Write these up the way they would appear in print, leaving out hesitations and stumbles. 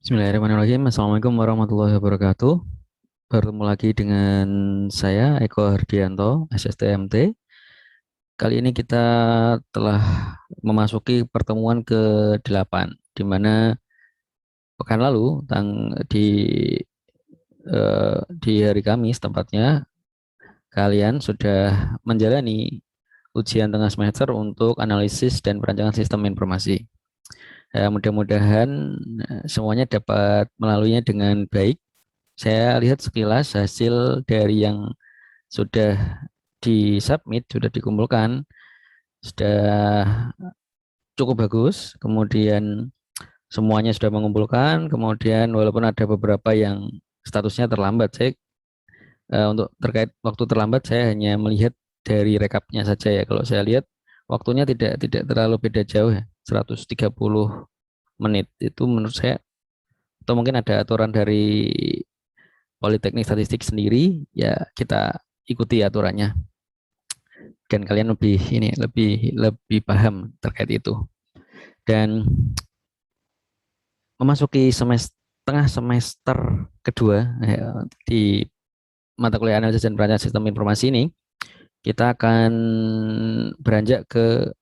Bismillahirrahmanirrahim. Assalamualaikum warahmatullahi wabarakatuh. Bertemu lagi dengan saya Eko Hardianto, SSTMT. Kali ini kita telah memasuki pertemuan ke-8, di mana pekan lalu di hari Kamis tepatnya kalian sudah menjalani ujian tengah semester untuk analisis dan perancangan sistem informasi. Mudah-mudahan semuanya dapat melaluinya dengan baik. Saya lihat sekilas hasil dari yang sudah disubmit, sudah dikumpulkan, sudah cukup bagus. Kemudian semuanya sudah mengumpulkan. Kemudian walaupun ada beberapa yang statusnya terlambat, untuk terkait waktu terlambat saya hanya melihat dari rekapnya saja ya. Kalau saya lihat waktunya tidak terlalu beda jauh ya, 130 menit itu menurut saya, atau mungkin ada aturan dari Politeknik Statistik sendiri, ya kita ikuti aturannya dan kalian lebih lebih paham terkait itu. Dan memasuki tengah semester kedua ya, di mata kuliah analisis dan perancangan sistem informasi ini, kita akan beranjak ke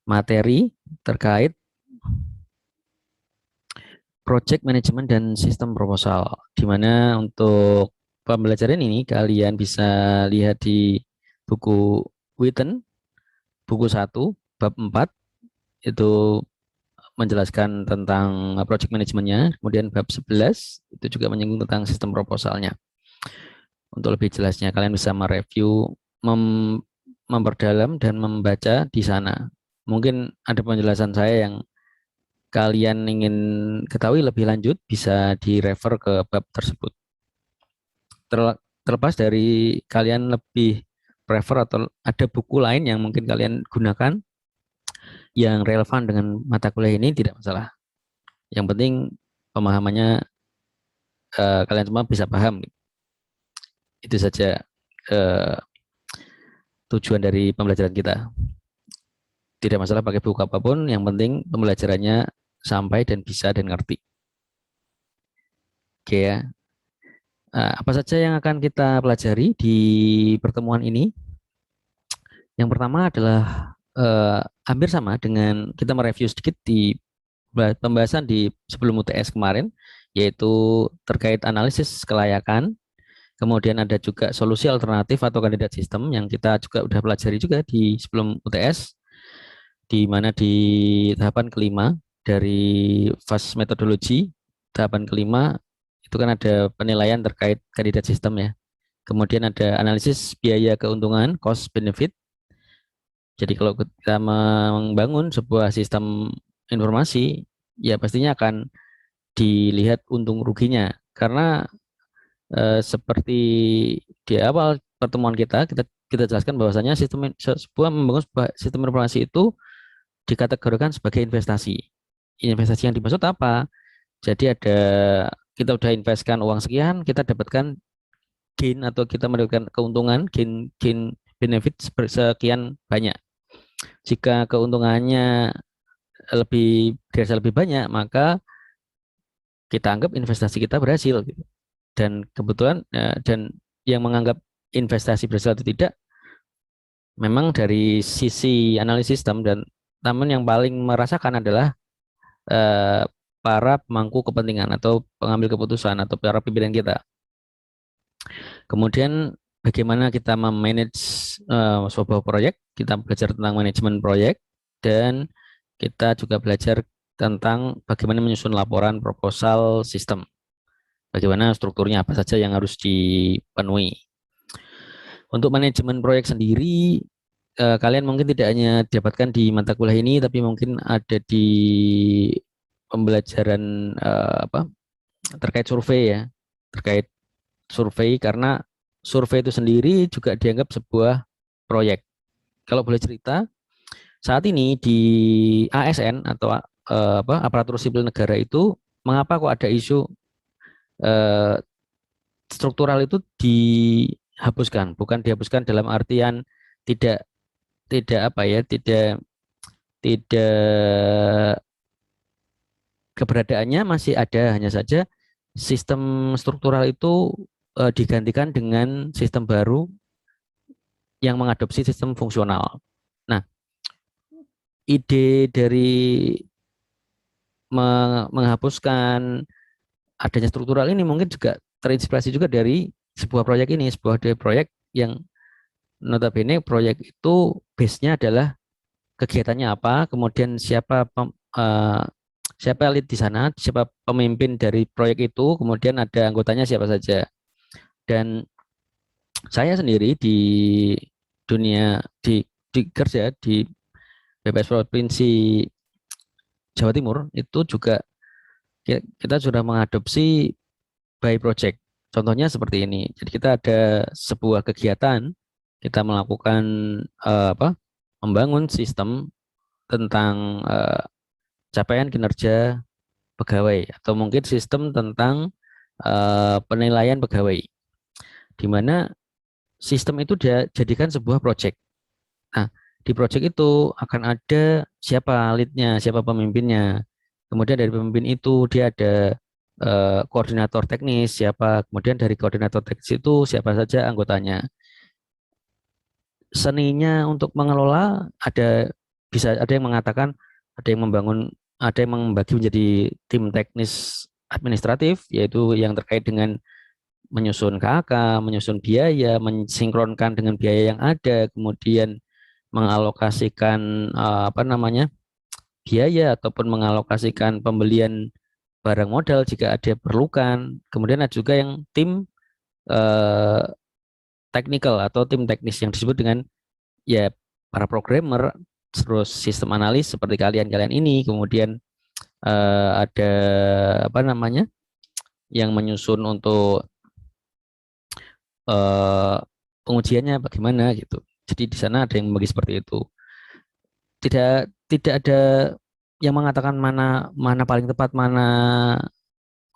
materi terkait project management dan sistem proposal, di mana untuk pembelajaran ini kalian bisa lihat di buku Witten, buku 1, bab 4, itu menjelaskan tentang project manajemennya. Kemudian bab 11 itu juga menyinggung tentang sistem proposalnya. Untuk lebih jelasnya kalian bisa mereview, memperdalam dan membaca di sana. Mungkin ada penjelasan saya yang kalian ingin ketahui lebih lanjut, bisa direfer ke bab tersebut. Terlepas dari kalian lebih prefer atau ada buku lain yang mungkin kalian gunakan yang relevan dengan mata kuliah ini, tidak masalah. Yang penting pemahamannya kalian semua bisa paham. Itu saja eh, tujuan dari pembelajaran kita. Tidak masalah pakai buku apapun, yang penting pembelajarannya sampai dan bisa dan ngerti. Oke ya. Apa saja yang akan kita pelajari di pertemuan ini? Yang pertama adalah hampir sama dengan kita mereview sedikit di pembahasan di sebelum UTS kemarin, yaitu terkait analisis kelayakan. Kemudian ada juga solusi alternatif atau kandidat sistem yang kita juga udah pelajari juga di sebelum UTS, di mana di tahapan kelima dari fase metodologi, tahapan kelima itu kan ada penilaian terkait kandidat sistem ya. Kemudian ada analisis biaya keuntungan, cost benefit. Jadi kalau kita membangun sebuah sistem informasi, ya pastinya akan dilihat untung ruginya. Karena seperti di awal pertemuan kita kita jelaskan bahwasanya membangun sebuah sistem informasi itu dikategorikan sebagai investasi. Investasi yang dimaksud apa? Jadi kita udah investkan uang sekian, kita dapatkan gain atau kita mendapatkan keuntungan, gain benefit sekian banyak. Jika keuntungannya lebih banyak, maka kita anggap investasi kita berhasil gitu. Dan kebetulan dan yang menganggap investasi berhasil atau tidak memang dari sisi analisis sistem, dan namun yang paling merasakan adalah eh, para pemangku kepentingan atau pengambil keputusan atau para pimpinan kita. Kemudian bagaimana kita memanage sebuah proyek, kita belajar tentang manajemen proyek, dan kita juga belajar tentang bagaimana menyusun laporan proposal sistem, bagaimana strukturnya, apa saja yang harus dipenuhi. Untuk manajemen proyek sendiri, kalian mungkin tidak hanya dapatkan di mata kuliah ini, tapi mungkin ada di pembelajaran terkait survei ya, terkait survei, karena survei itu sendiri juga dianggap sebuah proyek. Kalau boleh cerita, saat ini di ASN atau aparatur sipil negara itu, mengapa kok ada isu eh, struktural itu dihapuskan? Bukan dihapuskan dalam artian tidak tidak apa ya, tidak tidak keberadaannya masih ada, hanya saja sistem struktural itu digantikan dengan sistem baru yang mengadopsi sistem fungsional. Nah, ide dari menghapuskan adanya struktural ini mungkin juga terinspirasi juga dari sebuah proyek ini, proyek yang notabene proyek itu base-nya adalah kegiatannya apa, kemudian siapa elit di sana, siapa pemimpin dari proyek itu, kemudian ada anggotanya siapa saja. Dan saya sendiri di dunia di kerja di BPS Provinsi Jawa Timur itu juga kita sudah mengadopsi by project. Contohnya seperti ini. Jadi kita ada sebuah kegiatan, kita melakukan membangun sistem tentang capaian kinerja pegawai atau mungkin sistem tentang penilaian pegawai, di mana sistem itu dia jadikan sebuah project. Nah, di project itu akan ada siapa leadnya, siapa pemimpinnya. Kemudian dari pemimpin itu dia ada koordinator teknis siapa, kemudian dari koordinator teknis itu siapa saja anggotanya. Seninya untuk mengelola ada yang mengatakan, ada yang membagi menjadi tim teknis administratif, yaitu yang terkait dengan menyusun KK, menyusun biaya, mensinkronkan dengan biaya yang ada, kemudian mengalokasikan biaya ataupun mengalokasikan pembelian barang modal jika ada perlukan. Kemudian ada juga yang tim eh, technical atau tim teknis yang disebut dengan ya para programmer, terus sistem analis seperti kalian ini, kemudian ada yang menyusun untuk eh, pengujiannya bagaimana gitu. Jadi di sana ada yang membagi seperti itu. Tidak ada yang mengatakan mana mana paling tepat, mana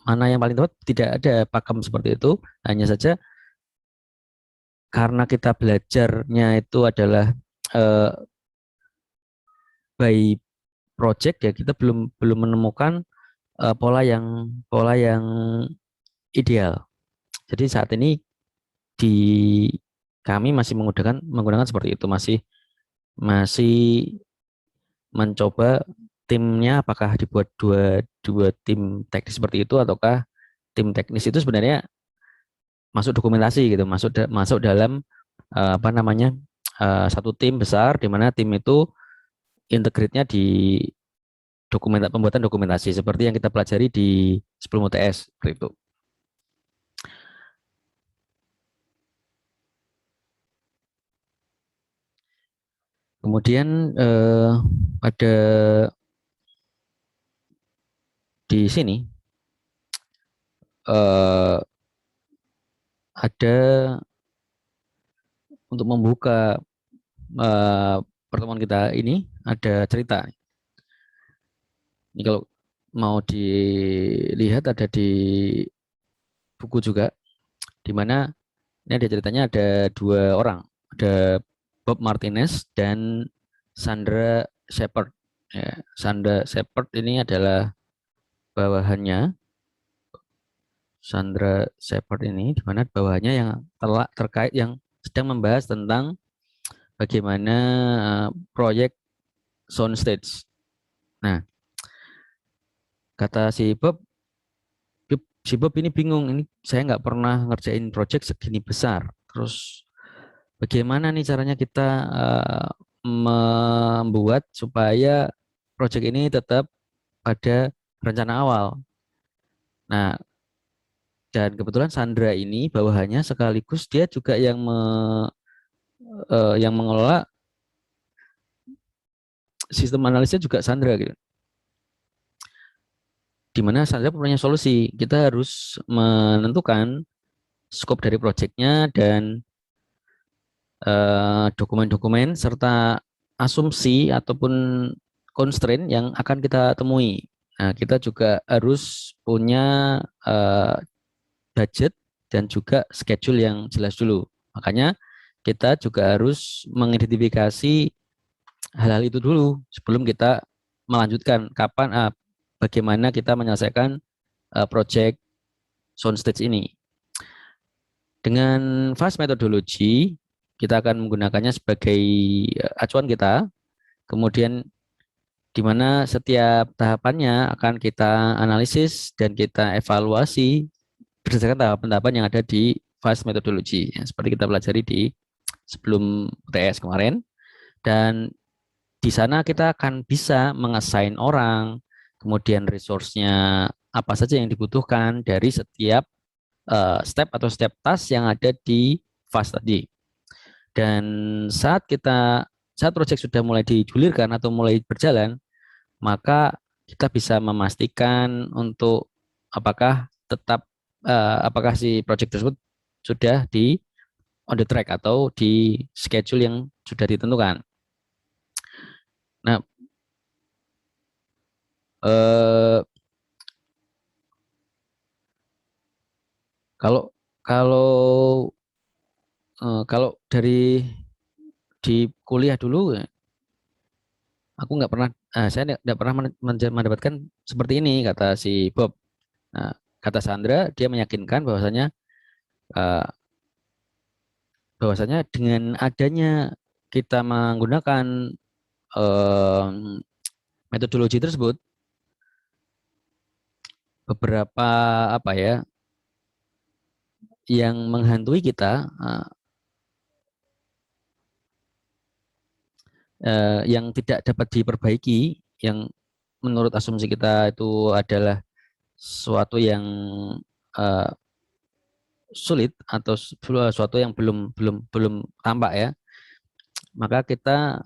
mana yang paling tepat, tidak ada pakem seperti itu. Hanya saja karena kita belajarnya itu adalah eh, by project, ya kita belum belum menemukan pola yang ideal. Jadi saat ini di kami masih menggunakan seperti itu, masih masih mencoba timnya apakah dibuat dua dua tim teknis seperti itu, ataukah tim teknis itu sebenarnya masuk dokumentasi gitu, masuk dalam satu tim besar di mana tim itu integrate-nya di pembuatan dokumentasi seperti yang kita pelajari di sebelum UTS seperti itu. Kemudian pada di sini eh, ada untuk membuka pertemuan kita ini ada cerita. Ini kalau mau dilihat ada di buku juga, di mana ini ada ceritanya, ada dua orang, ada Bob Martinez dan Sandra Shepard. Ya, Sandra Shepard ini adalah bawahannya. Sandra Shepard ini di mana bawahannya yang telah terkait yang sedang membahas tentang bagaimana proyek soundstage. Nah, kata si Bob ini bingung, ini saya nggak pernah ngerjain proyek segini besar. Terus bagaimana nih caranya kita membuat supaya proyek ini tetap pada rencana awal. Nah, dan kebetulan Sandra ini bawahannya sekaligus dia juga yang mengelola sistem analisnya juga Sandra gitu. Di mana Sandra punya solusi. Kita harus menentukan skop dari proyeknya dan dokumen-dokumen serta asumsi ataupun constraint yang akan kita temui. Nah, kita juga harus punya budget dan juga schedule yang jelas dulu. Makanya kita juga harus mengidentifikasi hal-hal itu dulu sebelum kita melanjutkan bagaimana kita menyelesaikan project soundstage ini. Dengan fast methodology, kita akan menggunakannya sebagai acuan kita, kemudian di mana setiap tahapannya akan kita analisis dan kita evaluasi berdasarkan tahapan-tahapan yang ada di fast methodology, ya, seperti kita pelajari di sebelum UTS kemarin. Dan di sana kita akan bisa mengassign orang, kemudian resource-nya apa saja yang dibutuhkan dari setiap step atau setiap task yang ada di fast tadi. Dan saat project sudah mulai digulirkan atau mulai berjalan, maka kita bisa memastikan untuk apakah apakah si project tersebut sudah di on the track atau di schedule yang sudah ditentukan. Nah, eh, kalau kalau kalau dari di kuliah dulu, aku nggak pernah, saya nggak pernah mendapatkan seperti ini, kata si Bob. Nah, kata Sandra, dia meyakinkan eh, bahwasanya dengan adanya kita menggunakan eh, metodologi tersebut, beberapa apa ya yang menghantui kita, yang tidak dapat diperbaiki, yang menurut asumsi kita itu adalah suatu yang uh, sulit atau suatu yang belum belum belum tampak ya, maka kita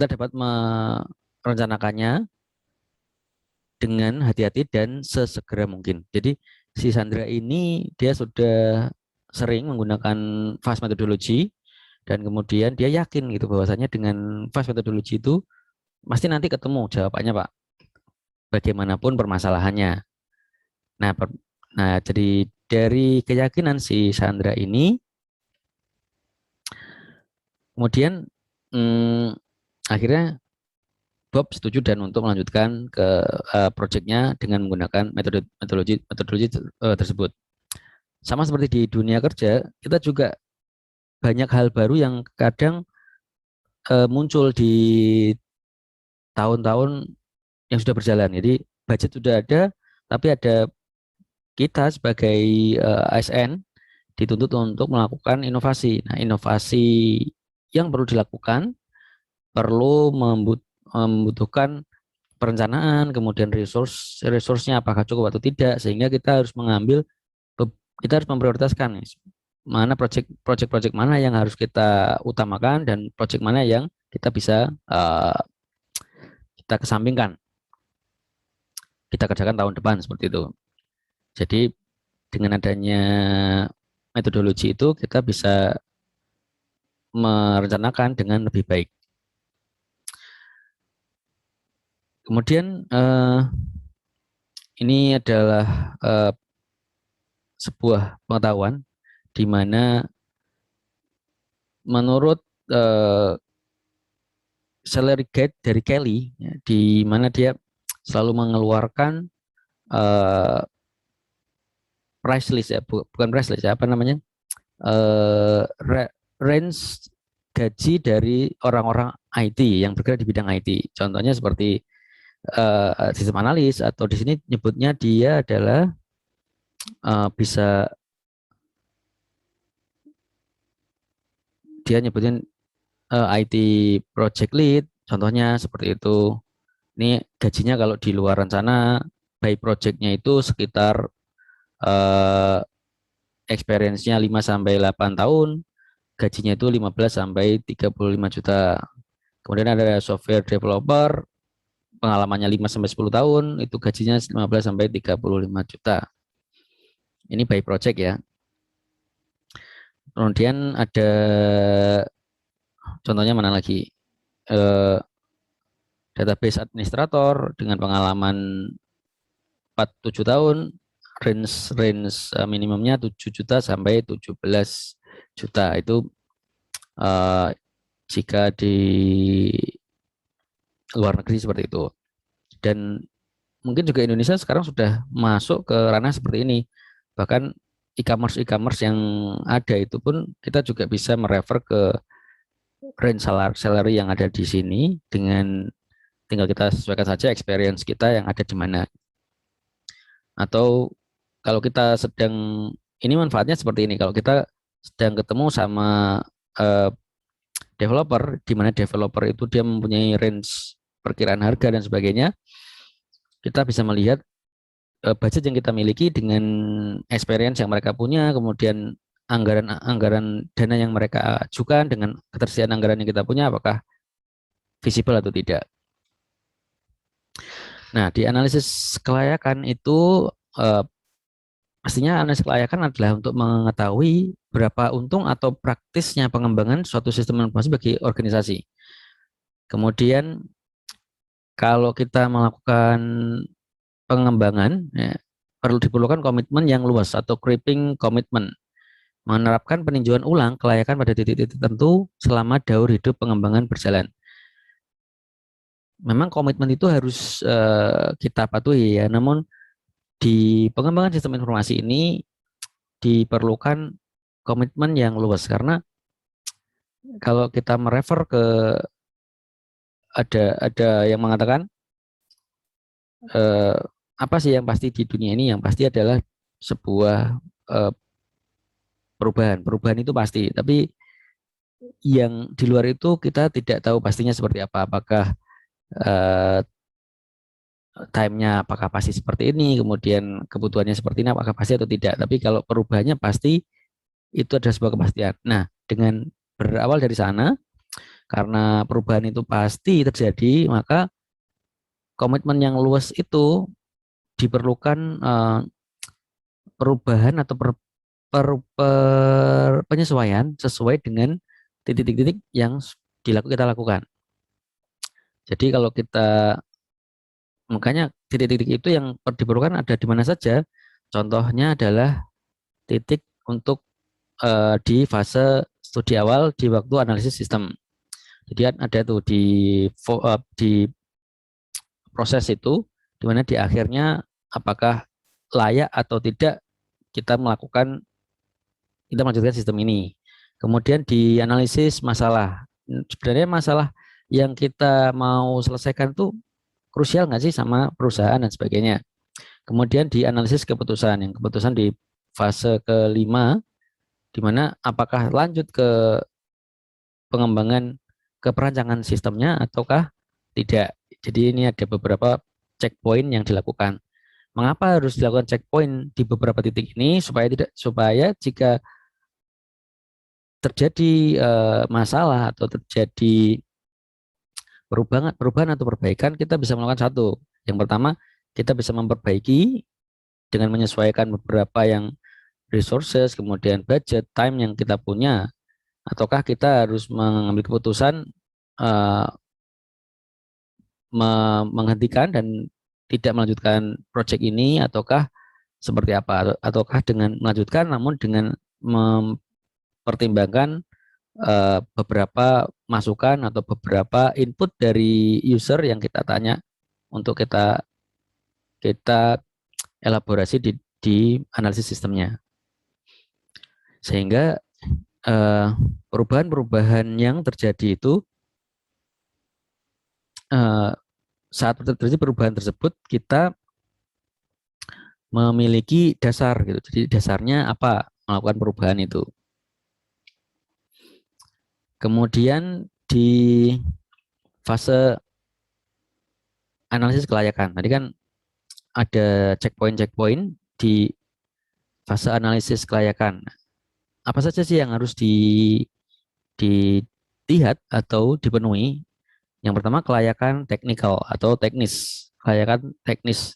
dapat merencanakannya dengan hati-hati dan sesegera mungkin. Jadi si Sandra ini dia sudah sering menggunakan fast methodology, dan kemudian dia yakin gitu bahwasanya dengan fast methodology itu pasti nanti ketemu jawabannya, Pak, bagaimanapun permasalahannya. Nah, jadi dari keyakinan si Sandra ini, kemudian akhirnya Bob setuju dan untuk melanjutkan ke proyeknya dengan menggunakan metodologi tersebut. Sama seperti di dunia kerja, kita juga banyak hal baru yang kadang muncul di tahun-tahun yang sudah berjalan. Jadi budget sudah ada, tapi ada kita sebagai ASN dituntut untuk melakukan inovasi. Nah, inovasi yang perlu dilakukan perlu membutuhkan perencanaan, kemudian resource-nya apakah cukup atau tidak, sehingga kita harus memprioritaskan mana project mana yang harus kita utamakan dan project mana yang kita bisa kita kesampingkan, kita kerjakan tahun depan, seperti itu. Jadi dengan adanya metodologi itu kita bisa merencanakan dengan lebih baik. Kemudian ini adalah sebuah pengetahuan di mana menurut salary guide dari Kelly, ya, di mana dia selalu mengeluarkan price list, ya, bukan price list, ya, apa namanya, range gaji dari orang-orang IT yang bergerak di bidang IT. Contohnya seperti sistem analis, atau di sini nyebutnya dia adalah dia nyebutin IT project lead, contohnya seperti itu. Ini gajinya kalau di luar rencana by projectnya itu sekitar experience-nya 5 sampai 8 tahun, gajinya itu 15 sampai 35 juta. Kemudian ada software developer, pengalamannya 5 sampai 10 tahun, itu gajinya 15 sampai 35 juta. Ini by project ya. Kemudian ada contohnya mana lagi? Database administrator dengan pengalaman 4-7 tahun, range minimumnya 7 juta sampai 17 juta. Itu jika di luar negeri seperti itu. Dan mungkin juga Indonesia sekarang sudah masuk ke ranah seperti ini. Bahkan e-commerce yang ada itu pun kita juga bisa merefer ke range salary yang ada di sini, dengan tinggal kita sesuaikan saja experience kita yang ada di mana. Atau kalau kita sedang, ini manfaatnya seperti ini, kalau kita sedang ketemu sama eh, developer, di mana developer itu dia mempunyai range perkiraan harga dan sebagainya, kita bisa melihat budget yang kita miliki dengan experience yang mereka punya, kemudian anggaran dana yang mereka ajukan dengan ketersediaan anggaran yang kita punya, apakah visible atau tidak. Nah, di analisis kelayakan itu pastinya analisis kelayakan adalah untuk mengetahui berapa untung atau praktisnya pengembangan suatu sistem informasi bagi organisasi. Kemudian kalau kita melakukan pengembangan, ya, diperlukan komitmen yang luas atau creeping commitment, menerapkan peninjauan ulang kelayakan pada titik-titik tertentu selama daur hidup pengembangan berjalan. Memang komitmen itu harus kita patuhi ya, namun di pengembangan sistem informasi ini diperlukan komitmen yang luas, karena kalau kita merefer ke, ada yang mengatakan eh, apa sih yang pasti di dunia ini, yang pasti adalah sebuah eh, perubahan itu pasti, tapi yang di luar itu kita tidak tahu pastinya seperti apa, apakah eh, time-nya apakah pasti seperti ini, kemudian kebutuhannya seperti ini, apakah pasti atau tidak. Tapi kalau perubahannya pasti, itu adalah sebuah kepastian. Nah, dengan berawal dari sana, karena perubahan itu pasti terjadi, maka komitmen yang luas itu diperlukan, perubahan atau penyesuaian sesuai dengan titik-titik yang kita lakukan. Jadi kalau kita, makanya titik-titik itu yang diperlukan ada di mana saja. Contohnya adalah titik untuk di fase studi awal di waktu analisis sistem. Jadi ada tuh di proses itu, di mana di akhirnya apakah layak atau tidak kita melanjutkan sistem ini. Kemudian di analisis masalah. Sebenarnya masalah yang kita mau selesaikan itu krusial nggak sih sama perusahaan dan sebagainya. Kemudian di analisis keputusan, yang keputusan di fase kelima, di mana apakah lanjut ke pengembangan, ke perancangan sistemnya ataukah tidak. Jadi ini ada beberapa checkpoint yang dilakukan. Mengapa harus dilakukan checkpoint di beberapa titik ini, supaya jika terjadi masalah atau terjadi perubahan atau perbaikan, kita bisa melakukan satu. Yang pertama, kita bisa memperbaiki dengan menyesuaikan beberapa yang resources, kemudian budget, time yang kita punya, ataukah kita harus mengambil keputusan uh, menghentikan dan tidak melanjutkan proyek ini, ataukah seperti apa, ataukah dengan melanjutkan namun dengan mempertimbangkan beberapa masukan atau beberapa input dari user yang kita tanya, untuk kita kita elaborasi di analisis sistemnya, sehingga perubahan-perubahan yang terjadi itu, saat terjadi perubahan tersebut kita memiliki dasar gitu. Jadi dasarnya apa melakukan perubahan itu. Kemudian di fase analisis kelayakan, tadi kan ada checkpoint di fase analisis kelayakan. Apa saja sih yang harus dilihat atau dipenuhi? Yang pertama, kelayakan teknikal atau teknis. Kelayakan teknis,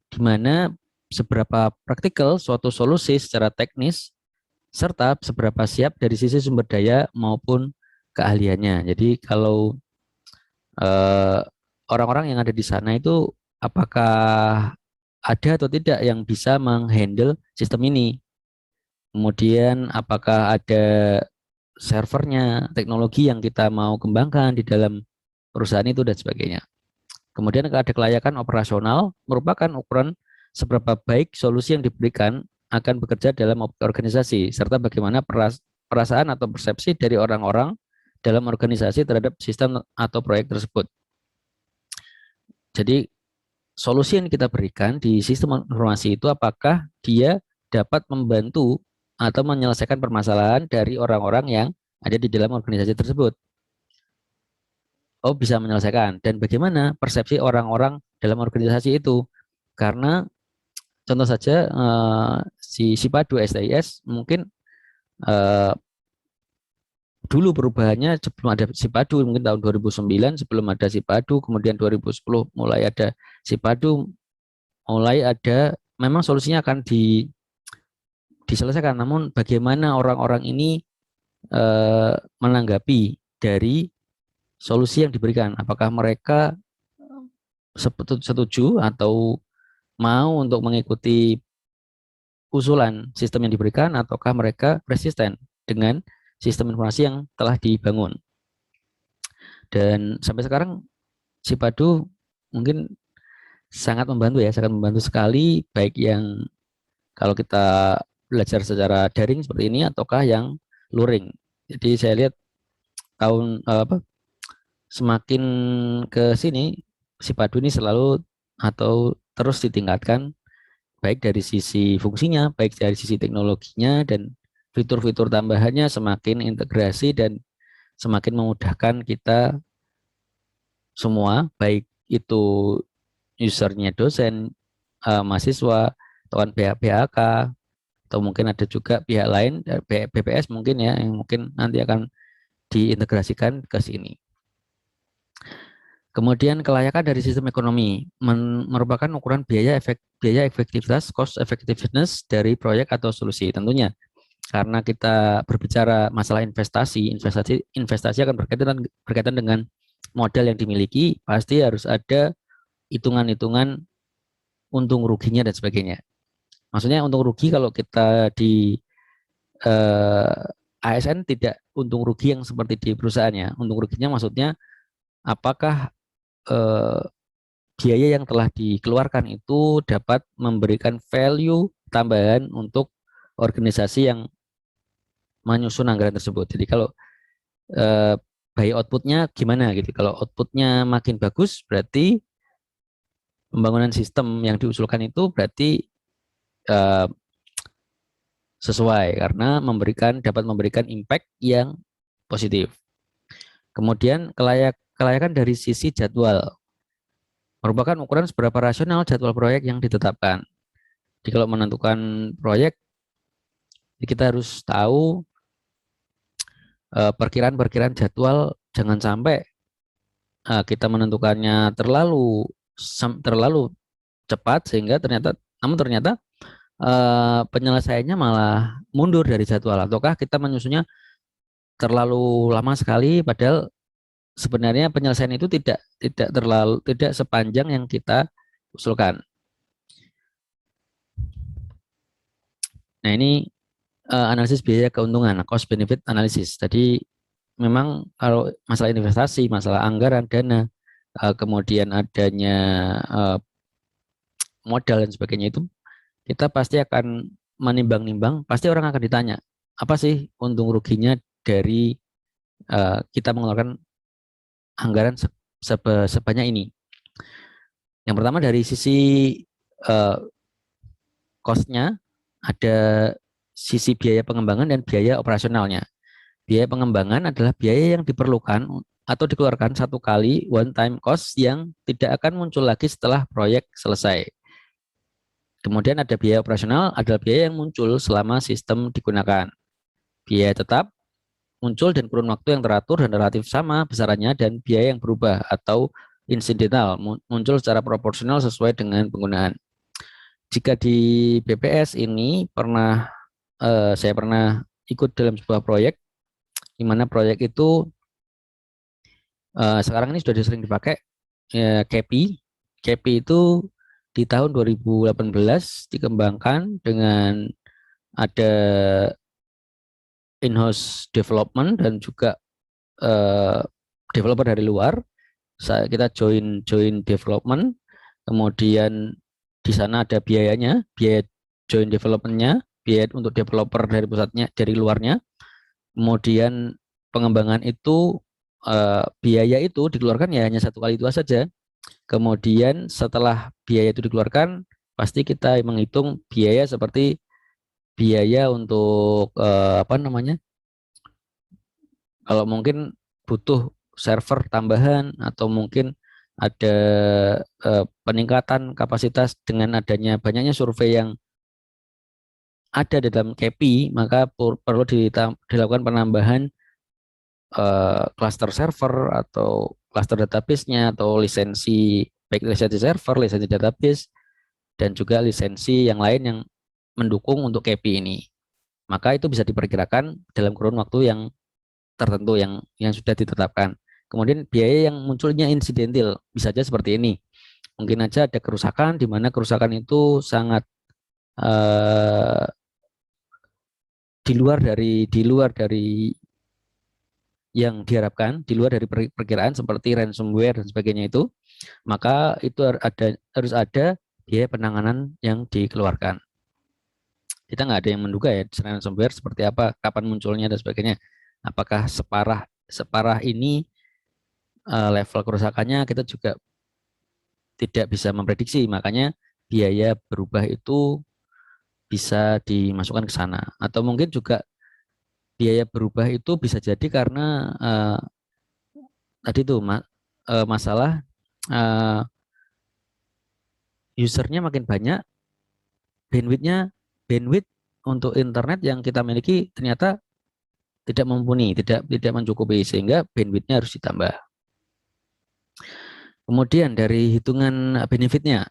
di mana seberapa praktikal suatu solusi secara teknis, serta seberapa siap dari sisi sumber daya maupun keahliannya. Jadi kalau orang-orang yang ada di sana itu, apakah ada atau tidak yang bisa menghandle sistem ini. Kemudian apakah ada servernya, teknologi yang kita mau kembangkan di dalam perusahaan itu dan sebagainya. Kemudian ada kelayakan operasional, merupakan ukuran seberapa baik solusi yang diberikan akan bekerja dalam organisasi, serta bagaimana perasaan atau persepsi dari orang-orang dalam organisasi terhadap sistem atau proyek tersebut. Jadi solusi yang kita berikan di sistem informasi itu apakah dia dapat membantu atau menyelesaikan permasalahan dari orang-orang yang ada di dalam organisasi tersebut. Oh, bisa menyelesaikan. Dan bagaimana persepsi orang-orang dalam organisasi itu? Karena contoh saja si Sipadu STIS mungkin eh, dulu perubahannya sebelum ada Sipadu, mungkin tahun 2009 sebelum ada Sipadu, kemudian 2010 mulai ada Sipadu, mulai ada, memang solusinya akan diselesaikan, namun bagaimana orang-orang ini menanggapi dari solusi yang diberikan, apakah mereka setuju atau mau untuk mengikuti usulan sistem yang diberikan, ataukah mereka resisten dengan sistem informasi yang telah dibangun. Dan sampai sekarang Sipadu mungkin sangat membantu ya, sangat membantu sekali, baik yang kalau kita belajar secara daring seperti ini ataukah yang luring. Jadi saya lihat semakin ke sini Sipadu ini selalu atau terus ditingkatkan, baik dari sisi fungsinya, baik dari sisi teknologinya, dan fitur-fitur tambahannya semakin integrasi dan semakin memudahkan kita semua, baik itu usernya dosen, mahasiswa, atau pihak PHK, atau mungkin ada juga pihak lain, BPS mungkin ya, yang mungkin nanti akan diintegrasikan ke sini. Kemudian kelayakan dari sistem ekonomi merupakan ukuran biaya efektivitas, cost effectiveness dari proyek atau solusi. Tentunya karena kita berbicara masalah investasi akan berkaitan dengan modal yang dimiliki, pasti harus ada hitungan-hitungan untung ruginya dan sebagainya. Maksudnya untung rugi kalau kita di ASN tidak untung rugi yang seperti di perusahaannya. Untung ruginya maksudnya apakah biaya yang telah dikeluarkan itu dapat memberikan value tambahan untuk organisasi yang menyusun anggaran tersebut. Jadi kalau by outputnya gimana gitu. Kalau outputnya makin bagus, berarti pembangunan sistem yang diusulkan itu berarti sesuai karena dapat memberikan impact yang positif. Kemudian kelayakan dari sisi jadwal merupakan ukuran seberapa rasional jadwal proyek yang ditetapkan. Jadi kalau menentukan proyek, kita harus tahu perkiraan-perkiraan jadwal, jangan sampai kita menentukannya terlalu cepat sehingga ternyata penyelesaiannya malah mundur dari jadwal, ataukah kita menyusunnya terlalu lama sekali padahal sebenarnya penyelesaian itu tidak sepanjang yang kita usulkan. Nah, ini analisis biaya keuntungan, cost benefit analysis. Jadi memang kalau masalah investasi, masalah anggaran dana, kemudian adanya modal dan sebagainya, itu kita pasti akan menimbang-nimbang, pasti orang akan ditanya, apa sih untung ruginya dari kita mengeluarkan anggaran sebanyak ini. Yang pertama dari sisi cost-nya, ada sisi biaya pengembangan dan biaya operasionalnya. Biaya pengembangan adalah biaya yang diperlukan atau dikeluarkan satu kali one time cost yang tidak akan muncul lagi setelah proyek selesai. Kemudian ada biaya operasional, adalah biaya yang muncul selama sistem digunakan. Biaya tetap muncul dan kurun waktu yang teratur dan relatif sama besarannya, dan biaya yang berubah atau insidental muncul secara proporsional sesuai dengan penggunaan. Jika di BPS ini saya pernah ikut dalam sebuah proyek, di mana proyek itu sekarang ini sudah sering dipakai KPI. KPI itu di tahun 2018 dikembangkan dengan ada in-house development dan juga developer dari luar, kita join development, kemudian di sana ada biayanya, biaya join developmentnya, biaya untuk developer dari pusatnya, dari luarnya, kemudian pengembangan itu biaya itu dikeluarkan ya hanya 1 kali 2 saja. Kemudian setelah biaya itu dikeluarkan, pasti kita menghitung biaya seperti biaya untuk apa namanya, kalau mungkin butuh server tambahan atau mungkin ada peningkatan kapasitas dengan adanya banyaknya survei yang ada di dalam KPI, maka perlu dilakukan penambahan cluster server atau cluster database-nya atau lisensi, baik lisensi server, lisensi database, dan juga lisensi yang lain yang mendukung untuk KPI ini. Maka itu bisa diperkirakan dalam kurun waktu yang tertentu yang sudah ditetapkan. Kemudian biaya yang munculnya insidental bisa saja seperti ini. Mungkin aja ada kerusakan di mana kerusakan itu sangat di luar dari yang diharapkan, di luar dari perkiraan seperti ransomware dan sebagainya itu, maka itu harus ada biaya penanganan yang dikeluarkan. Kita nggak ada yang menduga ya ransomware seperti apa, kapan munculnya dan sebagainya. Apakah separah ini level kerusakannya, kita juga tidak bisa memprediksi. Makanya biaya berubah itu bisa dimasukkan ke sana. Atau mungkin juga biaya berubah itu bisa jadi karena tadi itu masalah usernya makin banyak, bandwidth untuk internet yang kita miliki ternyata tidak mumpuni, tidak mencukupi, sehingga bandwidthnya harus ditambah. Kemudian dari hitungan benefitnya,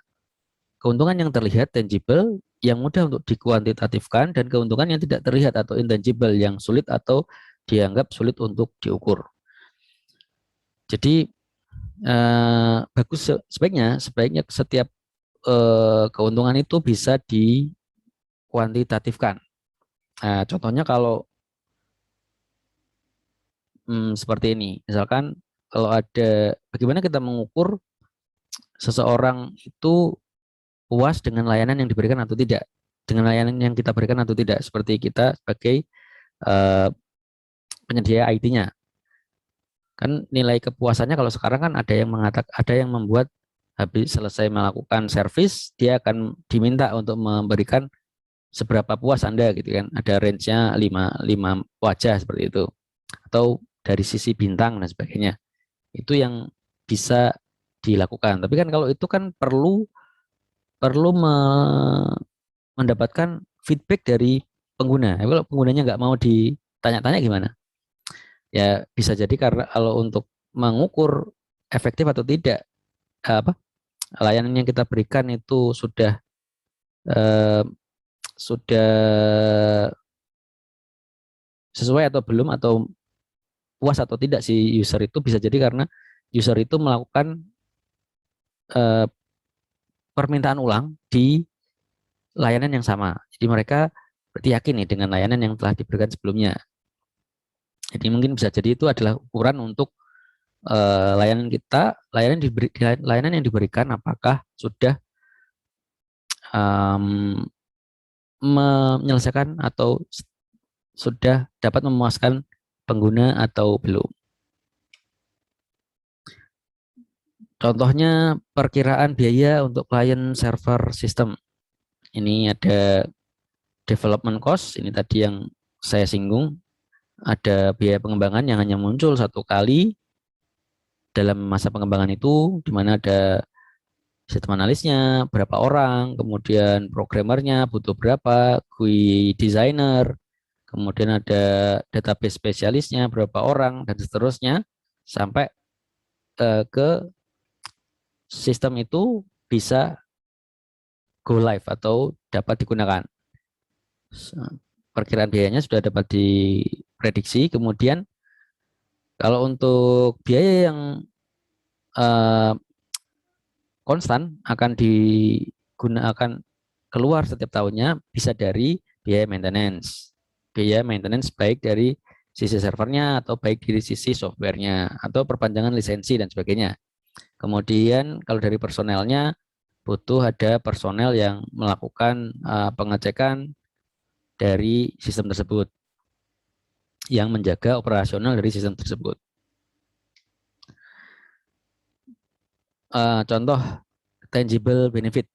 keuntungan yang terlihat tangible yang mudah untuk dikuantitatifkan dan keuntungan yang tidak terlihat atau intangible yang sulit atau dianggap sulit untuk diukur. Jadi bagus sebaiknya setiap keuntungan itu bisa dikuantitatifkan. Nah, contohnya kalau seperti ini, misalkan kalau ada, bagaimana kita mengukur seseorang itu puas dengan layanan yang diberikan atau tidak, dengan layanan yang kita berikan atau tidak, seperti kita sebagai penyedia IT-nya. Kan nilai kepuasannya kalau sekarang kan ada yang membuat habis selesai melakukan servis, dia akan diminta untuk memberikan seberapa puas Anda gitu kan. Ada range-nya 5 wajah seperti itu. Atau dari sisi bintang dan sebagainya. Itu yang bisa dilakukan. Tapi kan kalau itu kan perlu mendapatkan feedback dari pengguna. Kalau penggunanya nggak mau ditanya-tanya gimana? Ya bisa jadi karena kalau untuk mengukur efektif atau tidak apa layanan yang kita berikan itu eh, sudah sesuai atau belum, atau puas atau tidak si user itu, bisa jadi karena user itu melakukan eh, permintaan ulang di layanan yang sama. Jadi mereka berarti yakin nih dengan layanan yang telah diberikan sebelumnya. Jadi mungkin bisa jadi itu adalah ukuran untuk layanan yang diberikan apakah sudah menyelesaikan atau sudah dapat memuaskan pengguna atau belum. Contohnya perkiraan biaya untuk client server system. Ini ada development cost, ini tadi yang saya singgung. Ada biaya pengembangan yang hanya muncul 1 kali dalam masa pengembangan itu, di mana ada sistem analisnya, berapa orang, kemudian programmernya butuh berapa, GUI designer, kemudian ada database spesialisnya berapa orang, dan seterusnya, sampai ke sistem itu bisa go live atau dapat digunakan. Perkiraan biayanya sudah dapat diprediksi. Kemudian kalau untuk biaya yang konstan akan digunakan keluar setiap tahunnya, bisa dari biaya maintenance. Biaya maintenance baik dari sisi servernya atau baik dari sisi softwarenya atau perpanjangan lisensi dan sebagainya. Kemudian kalau dari personelnya butuh ada personel yang melakukan pengecekan dari sistem tersebut, yang menjaga operasional dari sistem tersebut. Contoh tangible benefit.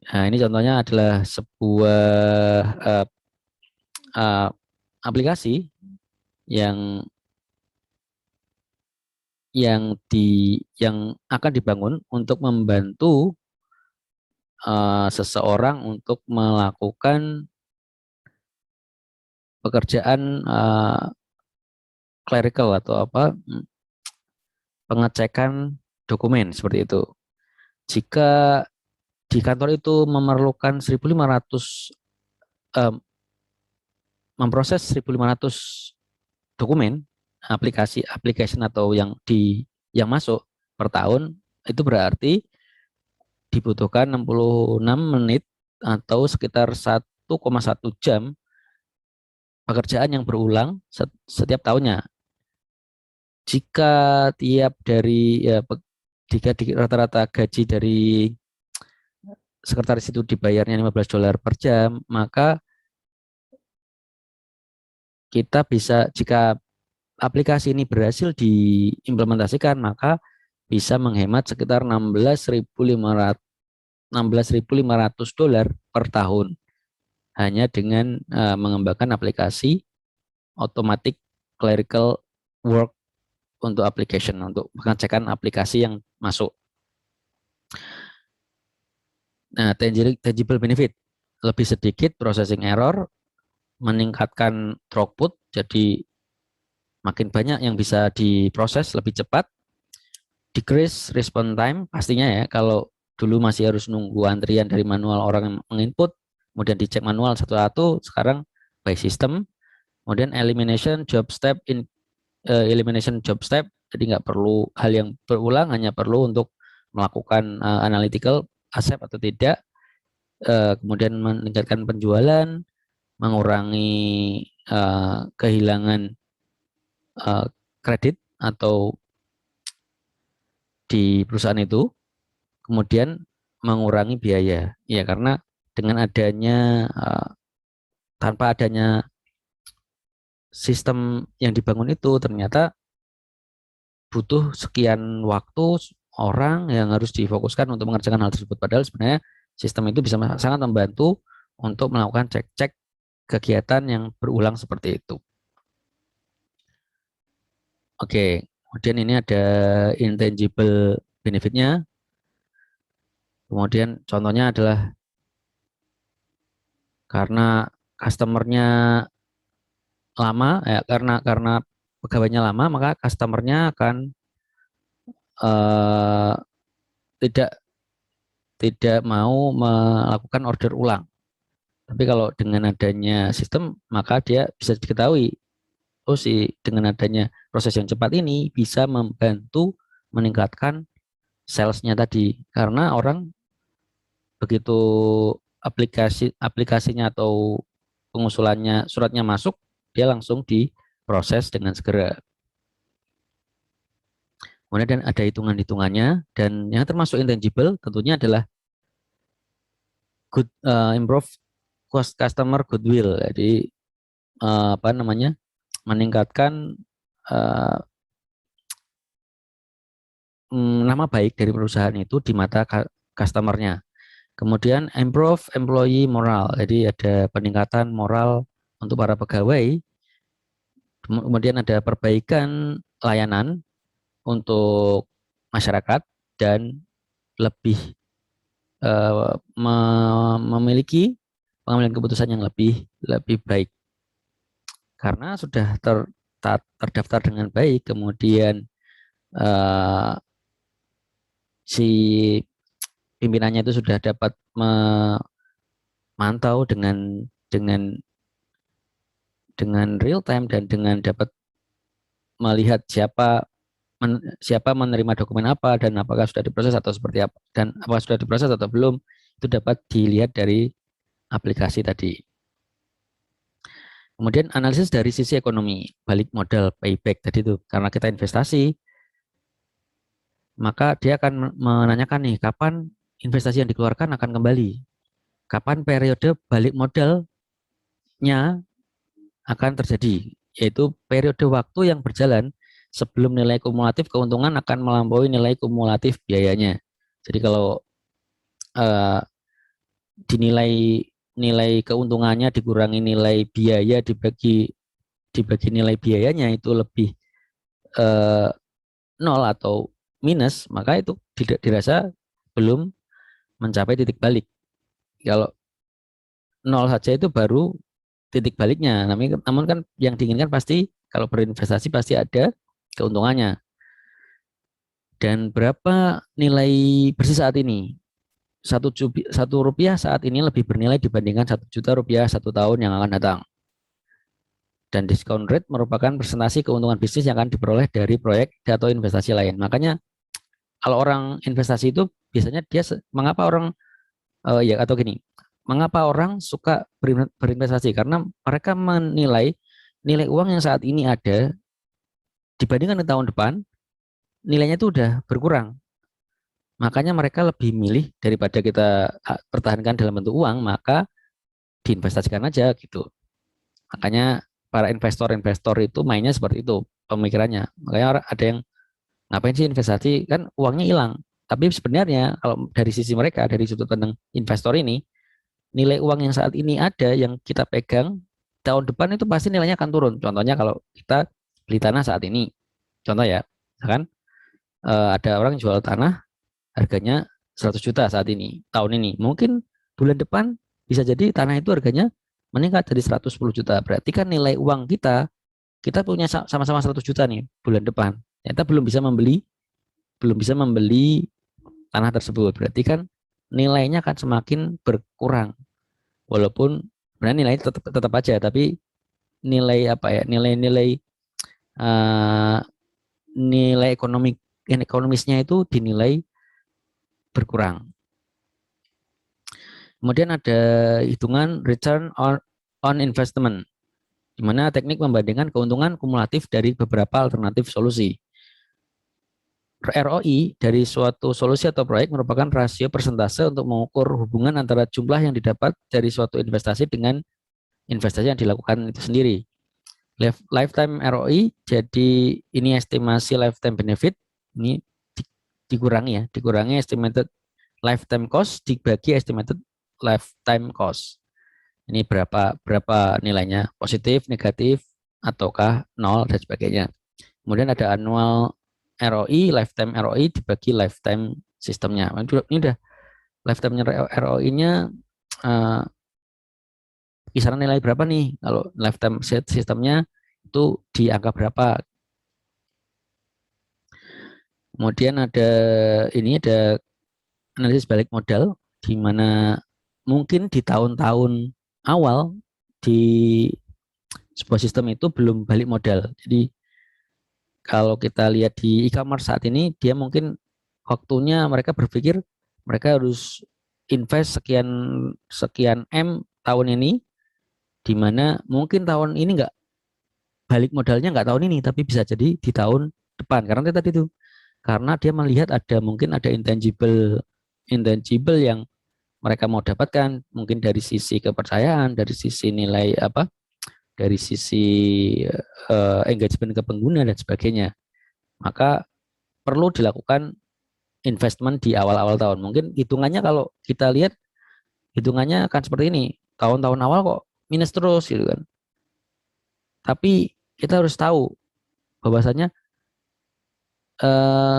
Nah, ini contohnya adalah sebuah uh, aplikasi yang yang akan dibangun untuk membantu seseorang untuk melakukan pekerjaan clerical atau apa, pengecekan dokumen seperti itu. Jika di kantor itu memerlukan 1.500 memproses 1.500 dokumen application atau yang masuk per tahun, itu berarti dibutuhkan 66 menit atau sekitar 1,1 jam pekerjaan yang berulang setiap tahunnya. Jika tiap dari jika rata-rata gaji dari sekretaris itu dibayarnya $15 per jam, maka kita bisa, jika aplikasi ini berhasil diimplementasikan, maka bisa menghemat sekitar $16.500 per tahun hanya dengan mengembangkan aplikasi automatic clerical work untuk application, untuk pengecekan aplikasi yang masuk. Nah, tangible benefit, lebih sedikit processing error, meningkatkan throughput, jadi makin banyak yang bisa diproses lebih cepat, decrease response time, pastinya ya, kalau dulu masih harus nunggu antrian dari manual orang yang menginput, kemudian dicek manual satu-satu, sekarang by system. Kemudian elimination job step, jadi nggak perlu hal yang berulang, hanya perlu untuk melakukan analytical accept atau tidak. Kemudian meningkatkan penjualan, mengurangi kehilangan kredit atau di perusahaan itu, kemudian mengurangi biaya. Ya, karena dengan adanya tanpa adanya sistem yang dibangun itu, ternyata butuh sekian waktu orang yang harus difokuskan untuk mengerjakan hal tersebut. Padahal sebenarnya sistem itu bisa sangat membantu untuk melakukan cek-cek kegiatan yang berulang seperti itu. Oke, kemudian ini ada intangible benefitnya. Kemudian contohnya adalah karena customernya lama, ya, karena pegawainya lama, maka customernya akan eh, tidak tidak mau melakukan order ulang. Tapi kalau dengan adanya sistem, maka dia bisa diketahui, oh dengan adanya proses yang cepat ini bisa membantu meningkatkan salesnya tadi, karena orang begitu aplikasinya atau pengusulannya suratnya masuk, dia langsung diproses dengan segera. Kemudian ada hitungan-hitungannya, dan yang termasuk intangible tentunya adalah improve customer goodwill. Jadi apa namanya, meningkatkan nama baik dari perusahaan itu di mata customernya. Kemudian improve employee moral, jadi ada peningkatan moral untuk para pegawai. Kemudian ada perbaikan layanan untuk masyarakat dan lebih memiliki pengambilan keputusan yang lebih baik karena sudah terdaftar dengan baik. Kemudian si pimpinannya itu sudah dapat memantau dengan real time dan dengan dapat melihat siapa menerima dokumen apa dan apakah sudah diproses atau seperti apa, dan apakah sudah diproses atau belum, itu dapat dilihat dari aplikasi tadi. Kemudian analisis dari sisi ekonomi, balik modal payback tadi itu, karena kita investasi maka dia akan menanyakan nih kapan investasi yang dikeluarkan akan kembali, kapan periode balik modalnya akan terjadi, yaitu periode waktu yang berjalan sebelum nilai kumulatif keuntungan akan melampaui nilai kumulatif biayanya. Jadi kalau eh, dinilai nilai keuntungannya dikurangi nilai biaya dibagi nilai biayanya itu lebih eh, nol atau minus, maka itu tidak dirasa belum mencapai titik balik. Kalau nol saja itu baru titik baliknya. Namun kan yang diinginkan pasti kalau berinvestasi pasti ada keuntungannya. Dan berapa nilai bersih saat ini? Satu rupiah saat ini lebih bernilai dibandingkan 1 juta rupiah 1 tahun yang akan datang. Dan discount rate merupakan presentasi keuntungan bisnis yang akan diperoleh dari proyek atau investasi lain. Makanya kalau orang investasi itu biasanya mengapa orang ya atau gini, mengapa orang suka berinvestasi? Karena mereka menilai nilai uang yang saat ini ada dibandingkan di tahun depan nilainya itu udah berkurang. Makanya mereka lebih milih daripada kita pertahankan dalam bentuk uang, maka diinvestasikan aja gitu. Makanya para investor-investor itu mainnya seperti itu pemikirannya. Makanya ada yang ngapain sih investasi, kan uangnya hilang. Tapi sebenarnya kalau dari sisi mereka, dari sudut pandang investor ini, nilai uang yang saat ini ada yang kita pegang tahun depan itu pasti nilainya akan turun. Contohnya kalau kita beli tanah saat ini, contoh ya, kan ada orang jual tanah harganya 100 juta saat ini, tahun ini. Mungkin bulan depan bisa jadi tanah itu harganya meningkat jadi 110 juta. Berarti kan nilai uang kita punya sama-sama 100 juta nih bulan depan. Ternyata belum bisa membeli tanah tersebut. Berarti kan nilainya akan semakin berkurang. Walaupun sebenarnya nilai tetap aja, tapi nilai apa ya? Nilai-nilai uh, nilai ekonomisnya itu dinilai berkurang. Kemudian ada hitungan return on investment, di mana teknik membandingkan keuntungan kumulatif dari beberapa alternatif solusi. ROI dari suatu solusi atau proyek merupakan rasio persentase untuk mengukur hubungan antara jumlah yang didapat dari suatu investasi dengan investasi yang dilakukan itu sendiri. Lifetime ROI, jadi ini estimasi lifetime benefit, ini dikurangi estimated lifetime cost dibagi estimated lifetime cost. Ini berapa nilainya, positif, negatif, ataukah nol dan sebagainya. Kemudian ada annual ROI, lifetime ROI dibagi lifetime sistemnya. Ini udah lifetime ROI-nya kisaran nilai berapa nih? Kalau lifetime sistemnya itu di angka berapa? Kemudian ada analisis balik modal, di mana mungkin di tahun-tahun awal di sebuah sistem itu belum balik modal. Jadi kalau kita lihat di e-commerce saat ini, dia mungkin waktunya mereka berpikir mereka harus invest sekian sekian M tahun ini, di mana mungkin tahun ini nggak balik modalnya nggak tahun ini, tapi bisa jadi di tahun depan. Karena tadi itu, karena dia melihat mungkin ada intangible intangible yang mereka mau dapatkan, mungkin dari sisi kepercayaan, dari sisi nilai apa, dari sisi engagement ke pengguna dan sebagainya. Maka perlu dilakukan investment di awal-awal tahun. Mungkin hitungannya kalau kita lihat hitungannya akan seperti ini. Tahun-tahun awal kok minus terus gitu kan. Tapi kita harus tahu bahwasanya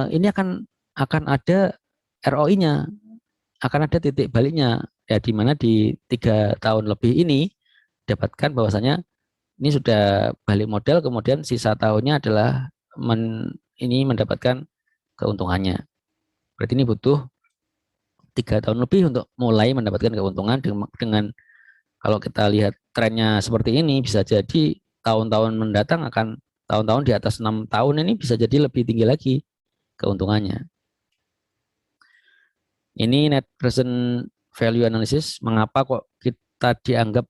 ini akan ada ROI-nya, akan ada titik baliknya ya, di mana di 3 tahun lebih ini dapatkan bahwasanya ini sudah balik modal, kemudian sisa tahunnya adalah ini mendapatkan keuntungannya. Berarti ini butuh 3 tahun lebih untuk mulai mendapatkan keuntungan dengan kalau kita lihat trennya seperti ini, bisa jadi tahun-tahun mendatang akan tahun-tahun di atas 6 tahun ini bisa jadi lebih tinggi lagi keuntungannya. Ini net present value analysis, mengapa kok kita dianggap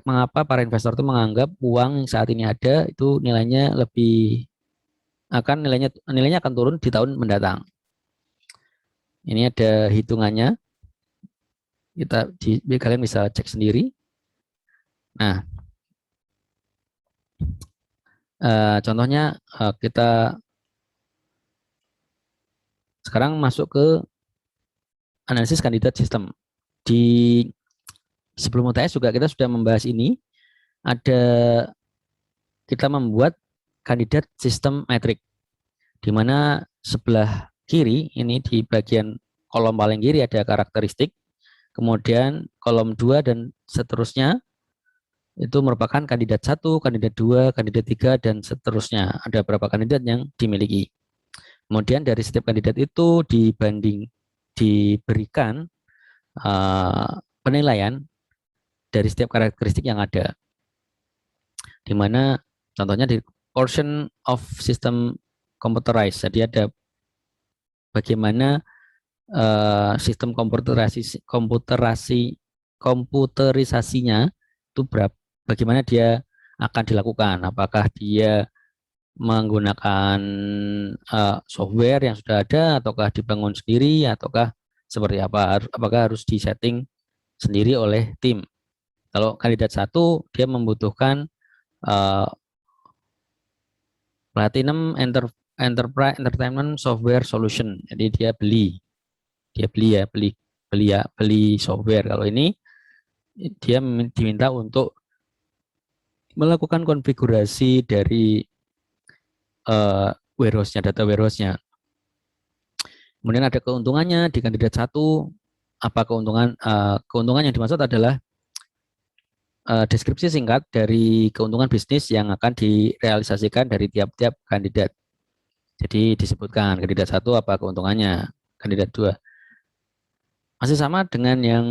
mengapa para investor itu menganggap uang yang saat ini ada itu nilainya lebih nilainya akan turun di tahun mendatang. Ini ada hitungannya. Kalian bisa cek sendiri. Nah, contohnya kita sekarang masuk ke analisis kandidat sistem. Di sebelum UTS juga kita sudah membahas ini. Kita membuat kandidat sistem metrik, di mana sebelah kiri ini di bagian kolom paling kiri ada karakteristik, kemudian kolom 2 dan seterusnya itu merupakan kandidat 1, kandidat 2, kandidat 3 dan seterusnya. Ada berapa kandidat yang dimiliki. Kemudian dari setiap kandidat itu diberikan penilaian dari setiap karakteristik yang ada. Di mana contohnya di portion of system computerized. Jadi ada bagaimana sistem komputerisasinya itu bagaimana dia akan dilakukan. Apakah dia menggunakan software yang sudah ada, ataukah dibangun sendiri, ataukah seperti apa? Apakah harus disetting sendiri oleh tim? Kalau kandidat 1 dia membutuhkan Platinum Enterprise Entertainment Software Solution. Jadi dia beli software. Kalau ini dia diminta untuk melakukan konfigurasi dari data warehouse-nya. Kemudian ada keuntungannya di kandidat 1. Apa keuntungan? Keuntungan yang dimaksud adalah deskripsi singkat dari keuntungan bisnis yang akan direalisasikan dari tiap-tiap kandidat. Jadi disebutkan kandidat 1 apa keuntungannya, kandidat 2. Masih sama dengan yang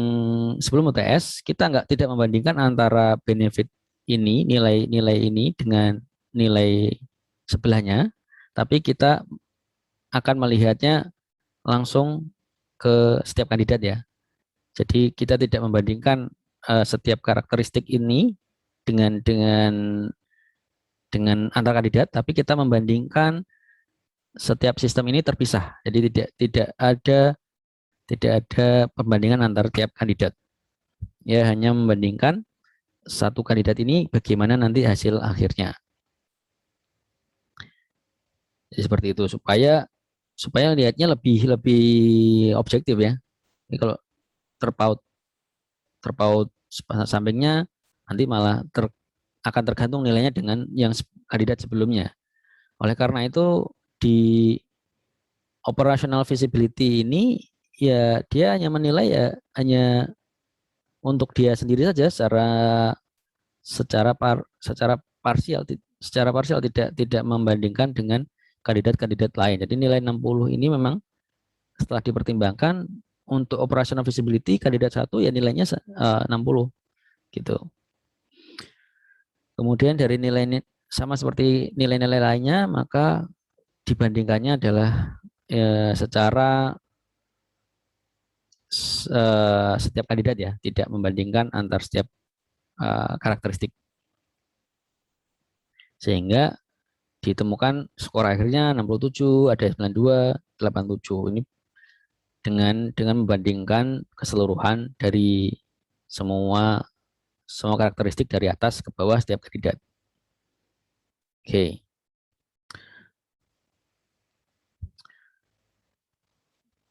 sebelum UTS, kita tidak membandingkan antara benefit ini, nilai ini dengan nilai sebelahnya, tapi kita akan melihatnya langsung ke setiap kandidat ya. Jadi kita tidak membandingkan setiap karakteristik ini dengan antar kandidat, tapi kita membandingkan setiap sistem ini terpisah. Jadi tidak ada pembandingan antar tiap kandidat. Ya, hanya membandingkan satu kandidat ini bagaimana nanti hasil akhirnya. Jadi seperti itu supaya lihatnya lebih objektif ya. Ini kalau terpaut sampingnya nanti malah akan tergantung nilainya dengan yang kandidat sebelumnya. Oleh karena itu di operational visibility ini ya dia hanya menilai ya hanya untuk dia sendiri saja secara parsial tidak membandingkan dengan kandidat-kandidat lain. Jadi nilai 60 ini memang setelah dipertimbangkan untuk operational visibility kandidat 1 ya nilainya 60 gitu. Kemudian dari nilai sama seperti nilai-nilai lainnya, maka dibandingkannya adalah secara setiap kandidat ya, tidak membandingkan antar setiap karakteristik. Sehingga ditemukan skor akhirnya 67, ada 92, 87. Ini dengan membandingkan keseluruhan dari semua karakteristik dari atas ke bawah setiap kandidat. Oke.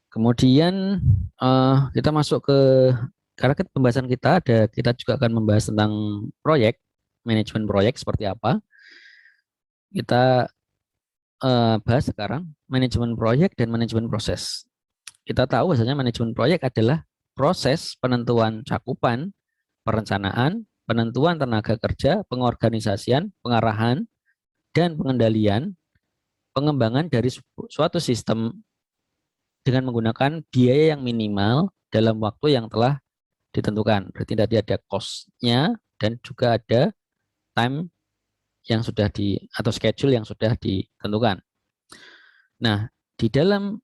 Kemudian kita masuk ke karena pembahasan kita juga akan membahas tentang proyek, manajemen proyek seperti apa. Kita bahas sekarang manajemen proyek dan manajemen proses. Kita tahu bahwasanya manajemen proyek adalah proses penentuan cakupan, perencanaan, penentuan tenaga kerja, pengorganisasian, pengarahan, dan pengendalian pengembangan dari suatu sistem dengan menggunakan biaya yang minimal dalam waktu yang telah ditentukan. Berarti tadi ada cost-nya dan juga ada time yang sudah atau schedule yang sudah ditentukan. Nah, di dalam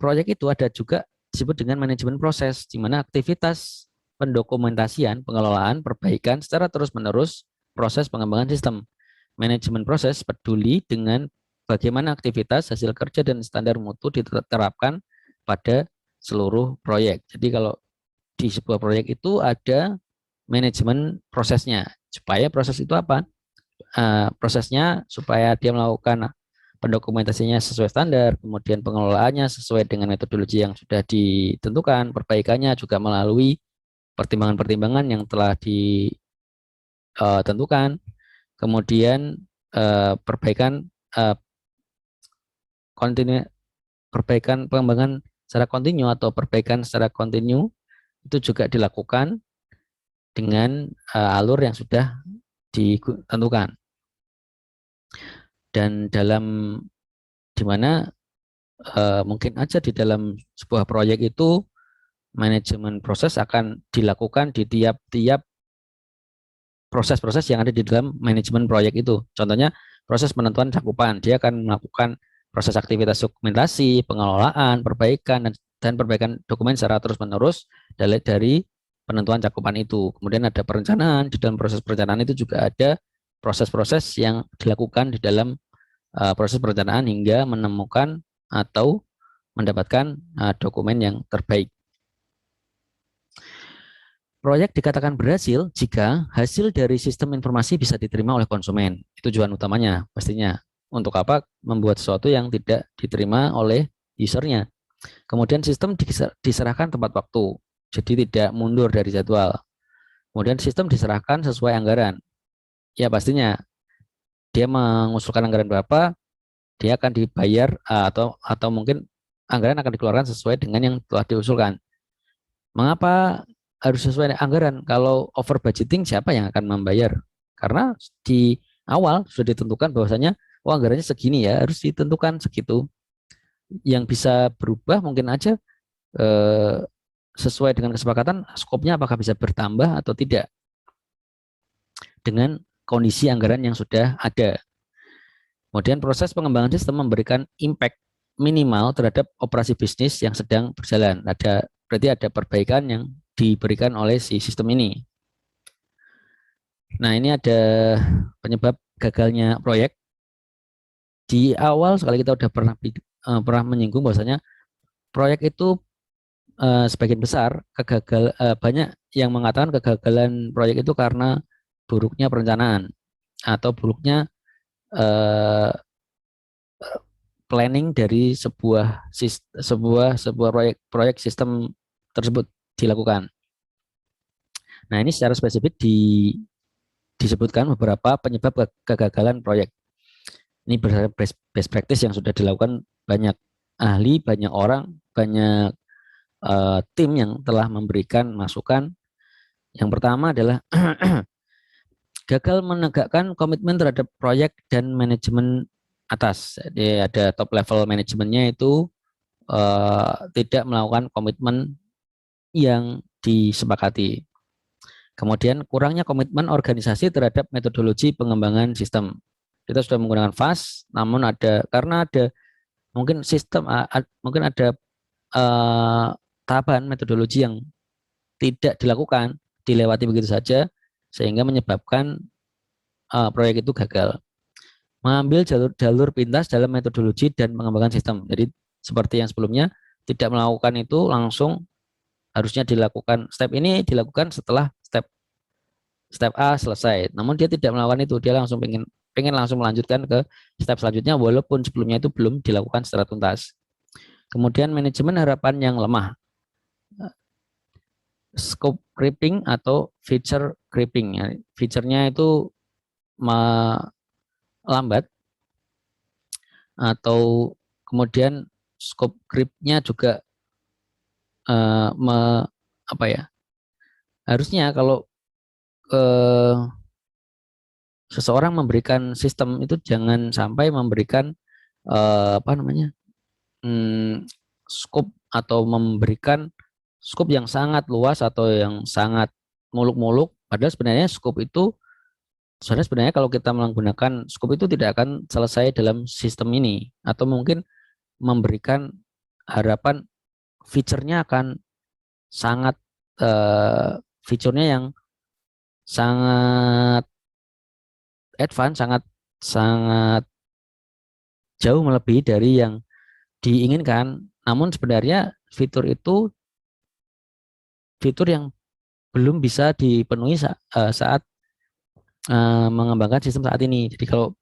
proyek itu ada juga disebut dengan manajemen proses, di mana aktivitas pendokumentasian, pengelolaan, perbaikan secara terus-menerus proses pengembangan sistem. manajemen proses peduli dengan bagaimana aktivitas, hasil kerja, dan standar mutu diterapkan pada seluruh proyek. Jadi kalau di sebuah proyek itu ada manajemen prosesnya. Supaya proses itu apa? Prosesnya supaya dia melakukan pendokumentasinya sesuai standar, kemudian pengelolaannya sesuai dengan metodologi yang sudah ditentukan, perbaikannya juga melalui pertimbangan-pertimbangan yang telah ditentukan, kemudian perbaikan kontinu, perbaikan pengembangan secara kontinu atau perbaikan secara kontinu itu juga dilakukan dengan alur yang sudah ditentukan. Dan dalam dimana mungkin aja di dalam sebuah proyek itu manajemen proses akan dilakukan di tiap-tiap proses-proses yang ada di dalam manajemen proyek itu. Contohnya proses penentuan cakupan, dia akan melakukan proses aktivitas dokumentasi, pengelolaan, perbaikan, dan perbaikan dokumen secara terus-menerus dari penentuan cakupan itu. Kemudian ada perencanaan, di dalam proses perencanaan itu juga ada proses-proses yang dilakukan di dalam proses perencanaan hingga menemukan atau mendapatkan dokumen yang terbaik. Proyek dikatakan berhasil jika hasil dari sistem informasi bisa diterima oleh konsumen. Itu tujuan utamanya pastinya. Untuk apa? Membuat sesuatu yang tidak diterima oleh usernya. Kemudian sistem diserahkan tepat waktu, jadi tidak mundur dari jadwal. Kemudian sistem diserahkan sesuai anggaran. Ya pastinya dia mengusulkan anggaran berapa, dia akan dibayar atau mungkin anggaran akan dikeluarkan sesuai dengan yang telah diusulkan. Mengapa harus sesuai anggaran? Kalau over budgeting siapa yang akan membayar? Karena di awal sudah ditentukan bahwasanya anggarannya segini ya, harus ditentukan segitu. Yang bisa berubah mungkin aja sesuai dengan kesepakatan, skopnya apakah bisa bertambah atau tidak dengan kondisi anggaran yang sudah ada. Kemudian proses pengembangan sistem memberikan impact minimal terhadap operasi bisnis yang sedang berjalan. Berarti ada perbaikan yang diberikan oleh si sistem ini. Nah, ini ada penyebab gagalnya proyek. Di awal sekali kita udah pernah menyinggung bahwasanya proyek itu sebagian besar banyak yang mengatakan kegagalan proyek itu karena buruknya perencanaan atau buruknya planning dari sebuah proyek sistem tersebut dilakukan. Nah, ini secara spesifik disebutkan beberapa penyebab kegagalan proyek. Ini berdasarkan best practice yang sudah dilakukan banyak ahli, banyak orang, banyak tim yang telah memberikan masukan. Yang pertama adalah gagal menegakkan komitmen terhadap proyek dan manajemen atas. Jadi ada top level manajemennya itu tidak melakukan komitmen yang disepakati. Kemudian kurangnya komitmen organisasi terhadap metodologi pengembangan sistem. Kita sudah menggunakan FAST, namun karena ada mungkin mungkin ada tahapan metodologi yang tidak dilakukan, dilewati begitu saja, sehingga menyebabkan proyek itu gagal. Mengambil jalur pintas dalam metodologi dan pengembangan sistem. Jadi seperti yang sebelumnya, tidak melakukan itu langsung, harusnya dilakukan step ini dilakukan setelah step A selesai. Namun dia tidak melakukan itu, dia langsung pengen langsung melanjutkan ke step selanjutnya walaupun sebelumnya itu belum dilakukan secara tuntas. Kemudian manajemen harapan yang lemah. Scope creeping atau feature creeping. Ya. Feature-nya itu lambat atau kemudian scope creep-nya juga apa ya? Harusnya kalau seseorang memberikan sistem itu jangan sampai memberikan apa namanya? Scope atau memberikan scope yang sangat luas atau yang sangat muluk-muluk, padahal sebenarnya scope itu sebenarnya kalau kita menggunakan scope itu tidak akan selesai dalam sistem ini, atau mungkin memberikan harapan fiturnya akan sangat fiturnya yang sangat advance, sangat sangat jauh melebihi dari yang diinginkan. Namun sebenarnya fitur itu fitur yang belum bisa dipenuhi saat mengembangkan sistem saat ini. Jadi kalau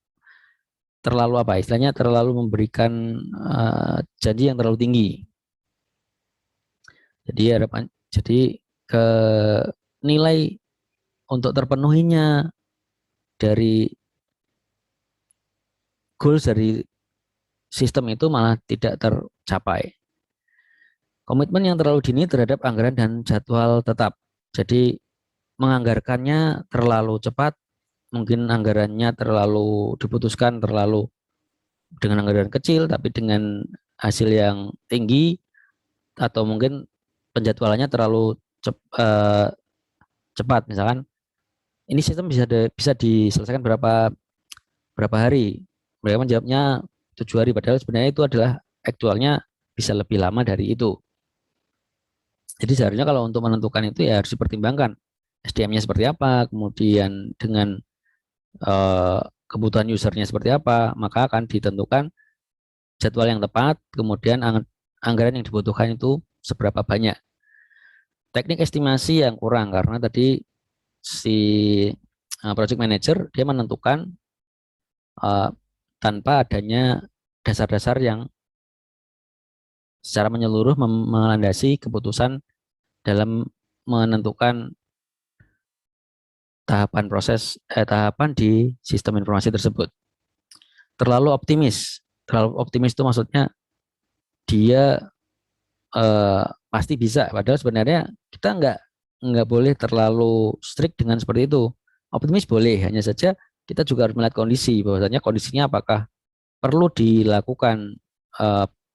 terlalu apa istilahnya terlalu memberikan janji yang terlalu tinggi. Jadi ke nilai untuk terpenuhinya dari goals dari sistem itu malah tidak tercapai. Komitmen yang terlalu dini terhadap anggaran dan jadwal tetap. Jadi menganggarkannya terlalu cepat, mungkin anggarannya terlalu diputuskan terlalu dengan anggaran kecil tapi dengan hasil yang tinggi, atau mungkin penjadwalannya terlalu cepat. Misalkan ini sistem bisa diselesaikan berapa berapa hari, mereka menjawabnya 7 hari, padahal sebenarnya itu adalah aktualnya bisa lebih lama dari itu. Jadi seharusnya kalau untuk menentukan itu ya harus dipertimbangkan SDM-nya seperti apa, kemudian dengan kebutuhan usernya seperti apa, maka akan ditentukan jadwal yang tepat, kemudian anggaran yang dibutuhkan itu seberapa banyak. Teknik estimasi yang kurang karena tadi si project manager dia menentukan tanpa adanya dasar-dasar yang secara menyeluruh melandasi keputusan dalam menentukan tahapan di sistem informasi tersebut. Terlalu optimis itu maksudnya dia pasti bisa, padahal sebenarnya kita nggak boleh terlalu strict dengan seperti itu. Optimis boleh, hanya saja kita juga harus melihat kondisi, bahwasanya kondisinya apakah perlu dilakukan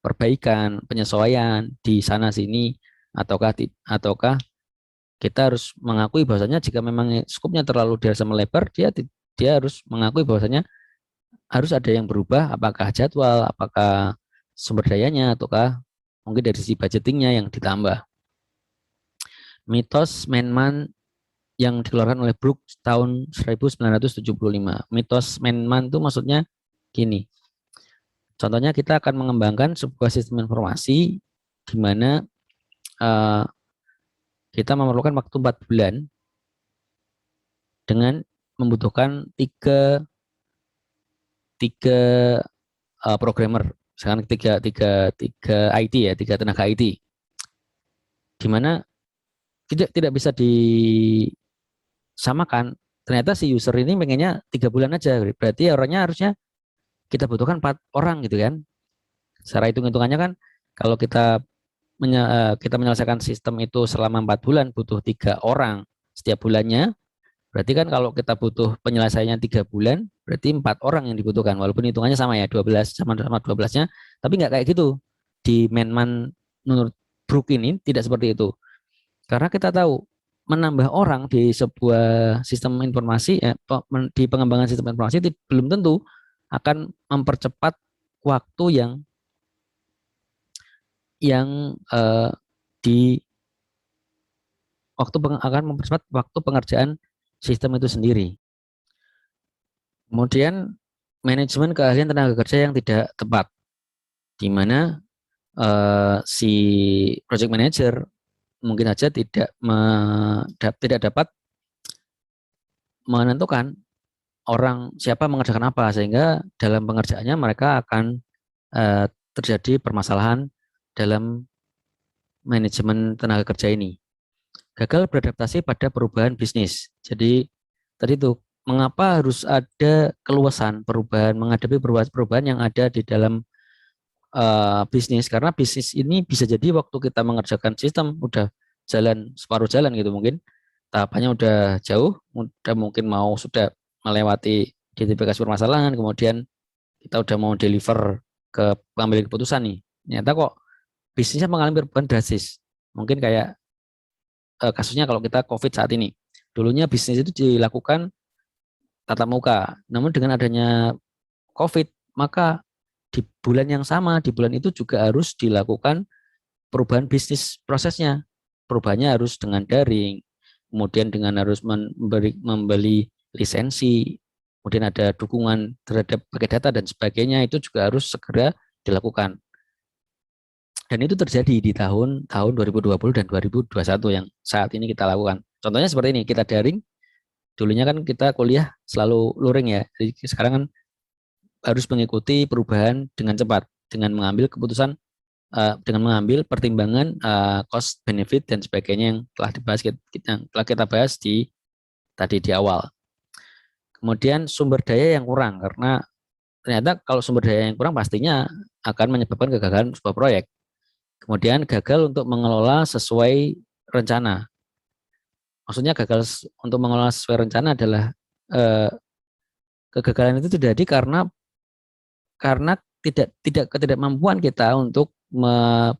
perbaikan, penyesuaian di sana sini, ataukah kita harus mengakui bahwasanya jika memang skupnya terlalu dirasa melebar, dia harus mengakui bahwasanya harus ada yang berubah, apakah jadwal, apakah sumber dayanya, ataukah mungkin dari sisi budgetingnya yang ditambah. Mitos Man-Man yang dikeluarkan oleh Brooks tahun 1975. Mitos Man-Man itu maksudnya gini. Contohnya kita akan mengembangkan sebuah sistem informasi di mana kita memerlukan waktu 4 bulan dengan membutuhkan tiga programmer, misalkan tiga IT ya, tiga tenaga IT, di mana tidak bisa disamakan. Ternyata si user ini pengennya 3 bulan aja, berarti orangnya harusnya kita butuhkan 4 orang gitu kan. Secara hitung-hitungannya kan kalau kita menyelesaikan sistem itu selama 4 bulan butuh 3 orang setiap bulannya. Berarti kan kalau kita butuh penyelesaiannya 3 bulan, berarti 4 orang yang dibutuhkan. Walaupun hitungannya sama ya, 12 sama 12-nya, tapi nggak kayak gitu. Di Man-Man menurut Brook ini tidak seperti itu. Karena kita tahu menambah orang di sebuah sistem informasi, di pengembangan sistem informasi belum tentu akan mempercepat waktu yang di akan mempercepat waktu pengerjaan sistem itu sendiri. Kemudian manajemen keahlian tenaga kerja yang tidak tepat, di mana si project manager mungkin saja tidak dapat menentukan orang siapa mengerjakan apa, sehingga dalam pengerjaannya mereka akan terjadi permasalahan dalam manajemen tenaga kerja ini. Gagal beradaptasi pada perubahan bisnis. Jadi tadi itu mengapa harus ada keluasan menghadapi perubahan yang ada di dalam bisnis, karena bisnis ini bisa jadi waktu kita mengerjakan sistem udah jalan separuh jalan gitu, mungkin tahapannya udah jauh, udah mungkin sudah melewati identifikasi permasalahan, kemudian kita udah mau deliver ke pengambil keputusan nih, ternyata kok bisnisnya mengalami perubahan drastis. Mungkin kayak kasusnya kalau kita COVID saat ini, dulunya bisnis itu dilakukan tatap muka, namun dengan adanya COVID, maka di bulan yang sama, di bulan itu juga harus dilakukan perubahan bisnis prosesnya. Perubahannya harus dengan daring, kemudian dengan harus membeli lisensi, kemudian ada dukungan terhadap pakai data dan sebagainya, itu juga harus segera dilakukan. Dan itu terjadi di tahun 2020 dan 2021 yang saat ini kita lakukan. Contohnya seperti ini, kita daring, dulunya kan kita kuliah selalu luring ya. Jadi sekarang kan harus mengikuti perubahan dengan cepat, dengan mengambil keputusan, dengan mengambil pertimbangan cost benefit dan sebagainya yang telah dibahas yang telah kita bahas tadi di awal. Kemudian sumber daya yang kurang, karena ternyata kalau sumber daya yang kurang pastinya akan menyebabkan kegagalan sebuah proyek. Kemudian gagal untuk mengelola sesuai rencana. Maksudnya gagal untuk mengelola sesuai rencana adalah kegagalan itu terjadi karena tidak ketidakmampuan kita untuk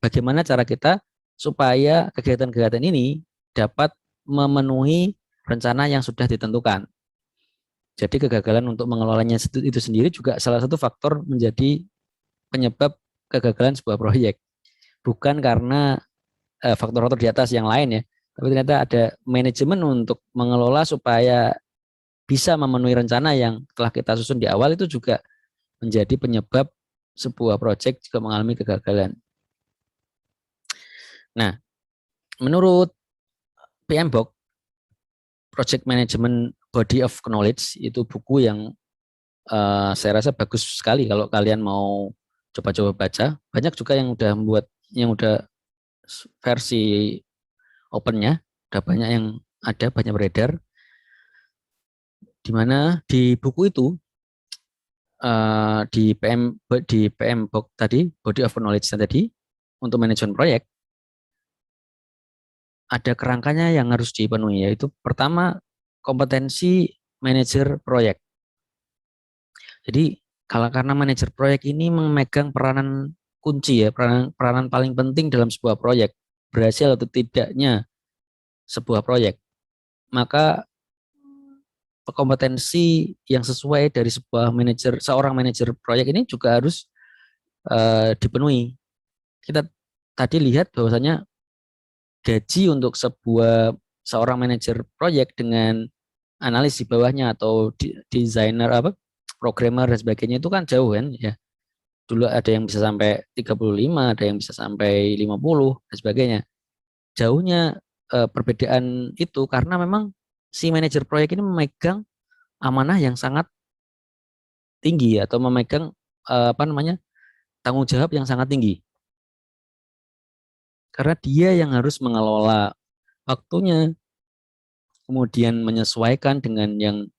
bagaimana cara kita supaya kegiatan-kegiatan ini dapat memenuhi rencana yang sudah ditentukan. Jadi kegagalan untuk mengelolanya itu sendiri juga salah satu faktor menjadi penyebab kegagalan sebuah proyek. Bukan karena faktor-faktor di atas yang lain ya, tapi ternyata ada manajemen untuk mengelola supaya bisa memenuhi rencana yang telah kita susun di awal, itu juga menjadi penyebab sebuah proyek juga mengalami kegagalan. Nah, menurut PMBOK, Project Management Body of Knowledge, itu buku yang saya rasa bagus sekali kalau kalian mau coba-coba baca. Banyak juga yang udah versi opennya, udah banyak yang ada, banyak beredar. Di mana di buku itu di PMBOK tadi, Body of Knowledge tadi, untuk manajemen proyek ada kerangkanya yang harus dipenuhi, yaitu pertama kompetensi manajer proyek. Jadi karena manajer proyek ini memegang peranan kunci ya, peranan paling penting dalam sebuah proyek, berhasil atau tidaknya sebuah proyek, maka kompetensi yang sesuai dari seorang manajer proyek ini juga harus dipenuhi. Kita tadi lihat bahwasanya gaji untuk seorang manajer proyek dengan analis di bawahnya atau desainer programmer dan sebagainya itu kan jauh kan ya. Dulu ada yang bisa sampai 35, ada yang bisa sampai 50 dan sebagainya. Jauhnya perbedaan itu karena memang si manajer proyek ini memegang amanah yang sangat tinggi atau memegang tanggung jawab yang sangat tinggi. Karena dia yang harus mengelola waktunya, kemudian menyesuaikan dengan yang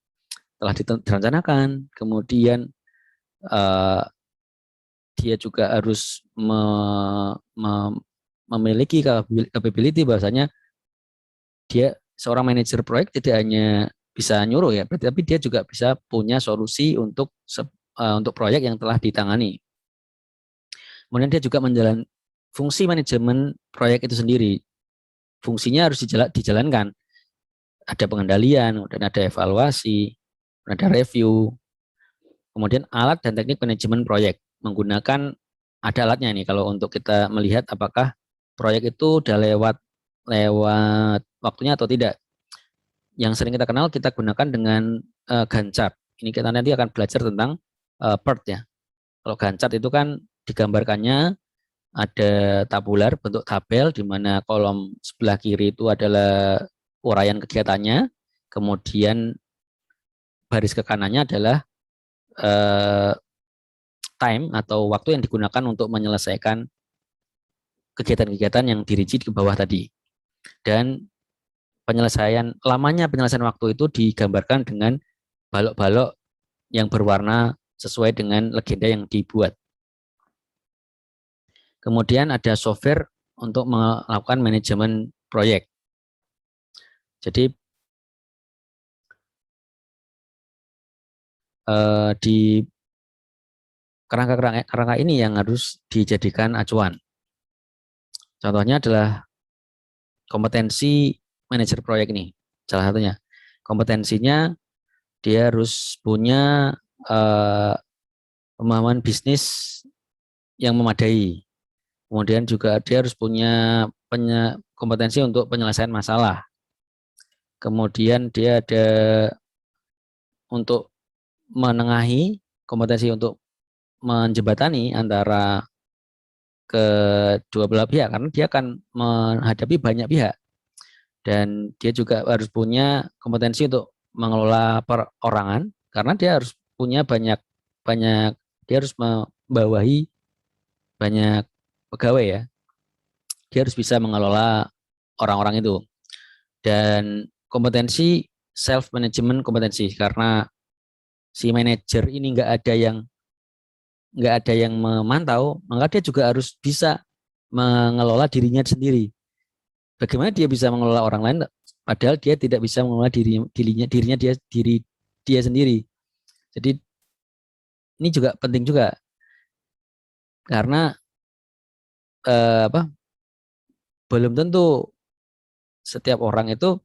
telah direncanakan, kemudian dia juga harus memiliki capability bahwasanya dia seorang manajer proyek tidak hanya bisa nyuruh ya, tapi dia juga bisa punya solusi untuk proyek yang telah ditangani. Kemudian dia juga menjalankan fungsi manajemen proyek itu sendiri. Fungsinya harus dijalankan. Ada pengendalian, dan ada evaluasi, ada review. Kemudian alat dan teknik manajemen proyek. Menggunakan, ada alatnya nih kalau untuk kita melihat apakah proyek itu udah lewat waktunya atau tidak. Yang sering kita kenal kita gunakan dengan Gantt chart. Ini kita nanti akan belajar tentang PERT ya. Kalau Gantt chart itu kan digambarkannya ada tabular bentuk tabel di mana kolom sebelah kiri itu adalah uraian kegiatannya, kemudian baris ke kanannya adalah time atau waktu yang digunakan untuk menyelesaikan kegiatan-kegiatan yang dirinci ke bawah tadi. Dan lamanya penyelesaian waktu itu digambarkan dengan balok-balok yang berwarna sesuai dengan legenda yang dibuat. Kemudian ada software untuk melakukan manajemen proyek. Jadi di kerangka ini yang harus dijadikan acuan. Contohnya adalah kompetensi manajer proyek ini. Salah satunya kompetensinya dia harus punya pemahaman bisnis yang memadai. Kemudian juga dia harus punya kompetensi untuk penyelesaian masalah. Kemudian dia ada untuk menengahi, kompetensi untuk menjembatani antara kedua belah pihak, karena dia akan menghadapi banyak pihak, dan dia juga harus punya kompetensi untuk mengelola perorangan, karena dia harus punya banyak banyak dia harus membawahi banyak pegawai ya. Dia harus bisa mengelola orang-orang itu. Dan kompetensi self management kompetensi, karena si manajer ini nggak ada yang memantau, maka dia juga harus bisa mengelola dirinya sendiri. Bagaimana dia bisa mengelola orang lain padahal dia tidak bisa mengelola diri dia sendiri. Jadi ini juga penting juga, karena belum tentu setiap orang itu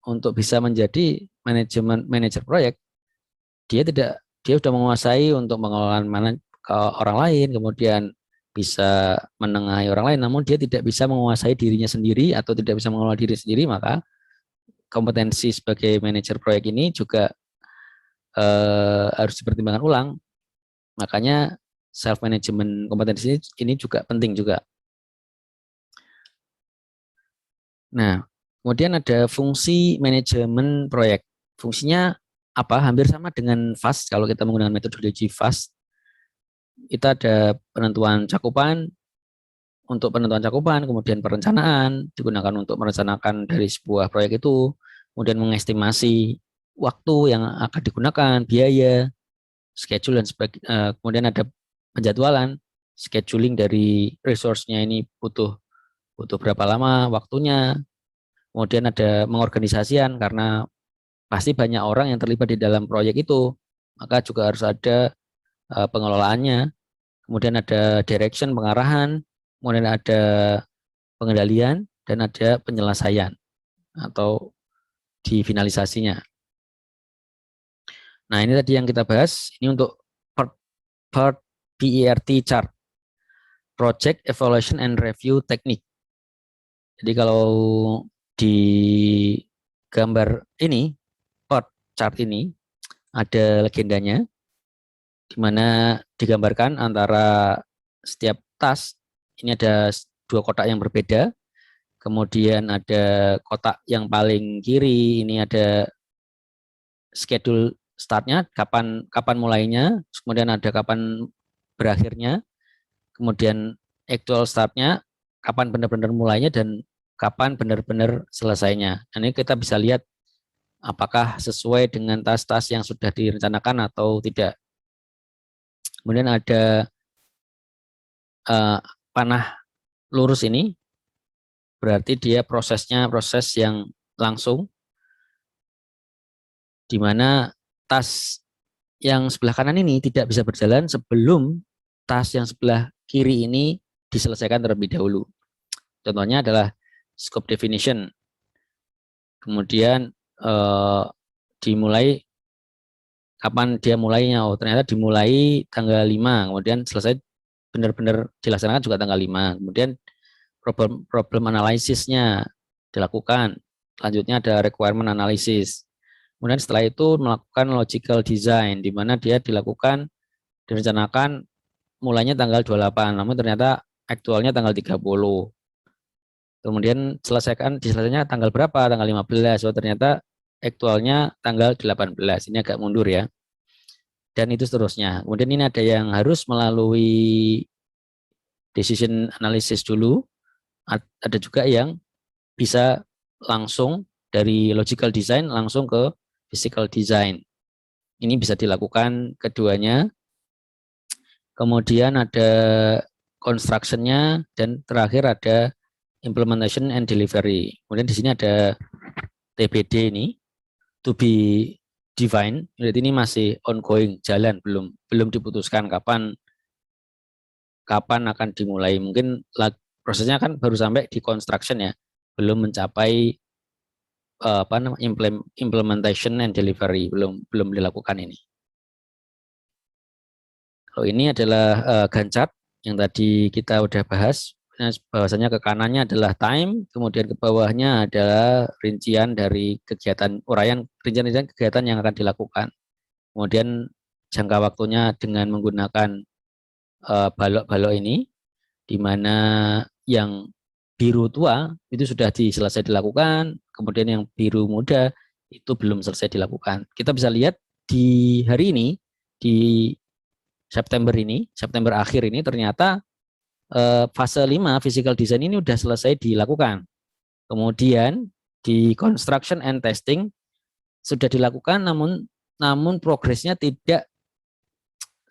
untuk bisa menjadi manajer proyek, dia sudah menguasai untuk mengelola mana ke orang lain, kemudian bisa menengahi orang lain, namun dia tidak bisa menguasai dirinya sendiri atau tidak bisa mengelola diri sendiri, maka kompetensi sebagai manajer proyek ini juga harus dipertimbangkan ulang. Makanya self management kompetensi ini juga penting juga. Nah, kemudian ada fungsi manajemen proyek. Fungsinya apa? Hampir sama dengan FAST. Kalau kita menggunakan metodologi FAST, kita ada penentuan cakupan. Untuk penentuan cakupan, kemudian perencanaan digunakan untuk merencanakan dari sebuah proyek itu, kemudian mengestimasi waktu yang akan digunakan, biaya, schedule, dan kemudian ada penjadwalan, scheduling dari resource-nya ini butuh berapa lama waktunya, kemudian ada mengorganisasian, karena pasti banyak orang yang terlibat di dalam proyek itu, maka juga harus ada pengelolaannya, kemudian ada direction, pengarahan, kemudian ada pengendalian, dan ada penyelesaian atau di finalisasinya. Nah, ini tadi yang kita bahas. Ini untuk part PERT chart, Project Evaluation and Review Technique. Jadi kalau di gambar ini, part chart ini, ada legendanya, di mana digambarkan antara setiap task, ini ada dua kotak yang berbeda, kemudian ada kotak yang paling kiri, ini ada schedule startnya, kapan mulainya, kemudian ada kapan berakhirnya, kemudian actual startnya, kapan benar-benar mulainya, dan kapan benar-benar selesainya. Ini kita bisa lihat apakah sesuai dengan tas-tas yang sudah direncanakan atau tidak. Kemudian ada panah lurus ini, berarti dia prosesnya proses yang langsung, di mana tas yang sebelah kanan ini tidak bisa berjalan sebelum tas yang sebelah kiri ini diselesaikan terlebih dahulu. Contohnya adalah scope definition. Kemudian dimulai, kapan dia mulainya? Oh, ternyata dimulai tanggal 5, kemudian selesai benar-benar dilaksanakan juga tanggal 5. Kemudian problem analisisnya dilakukan. Selanjutnya ada requirement analysis. Kemudian setelah itu melakukan logical design, di mana dia direncanakan mulainya tanggal 28, namun ternyata aktualnya tanggal 30. Kemudian diselesaikannya tanggal berapa? Tanggal 15. So ternyata aktualnya tanggal 18. Ini agak mundur ya. Dan itu seterusnya. Kemudian ini ada yang harus melalui decision analysis dulu. Ada juga yang bisa langsung dari logical design langsung ke physical design. Ini bisa dilakukan keduanya. Kemudian ada construction-nya, dan terakhir ada implementation and delivery. Kemudian di sini ada TBD ini, to be defined. Jadi ini masih ongoing, jalan, belum diputuskan kapan akan dimulai. Mungkin prosesnya kan baru sampai di construction ya, belum mencapai implementation and delivery, belum dilakukan ini. Kalau ini adalah Gantt chart yang tadi kita udah bahas. Bahwasanya ke kanannya adalah time, kemudian ke bawahnya adalah rincian dari kegiatan, rincian kegiatan yang akan dilakukan. Kemudian jangka waktunya dengan menggunakan balok-balok ini, di mana yang biru tua itu sudah selesai dilakukan, kemudian yang biru muda itu belum selesai dilakukan. Kita bisa lihat di hari ini, di September akhir ini ternyata fase 5 physical design ini sudah selesai dilakukan. Kemudian di construction and testing sudah dilakukan, namun progresnya tidak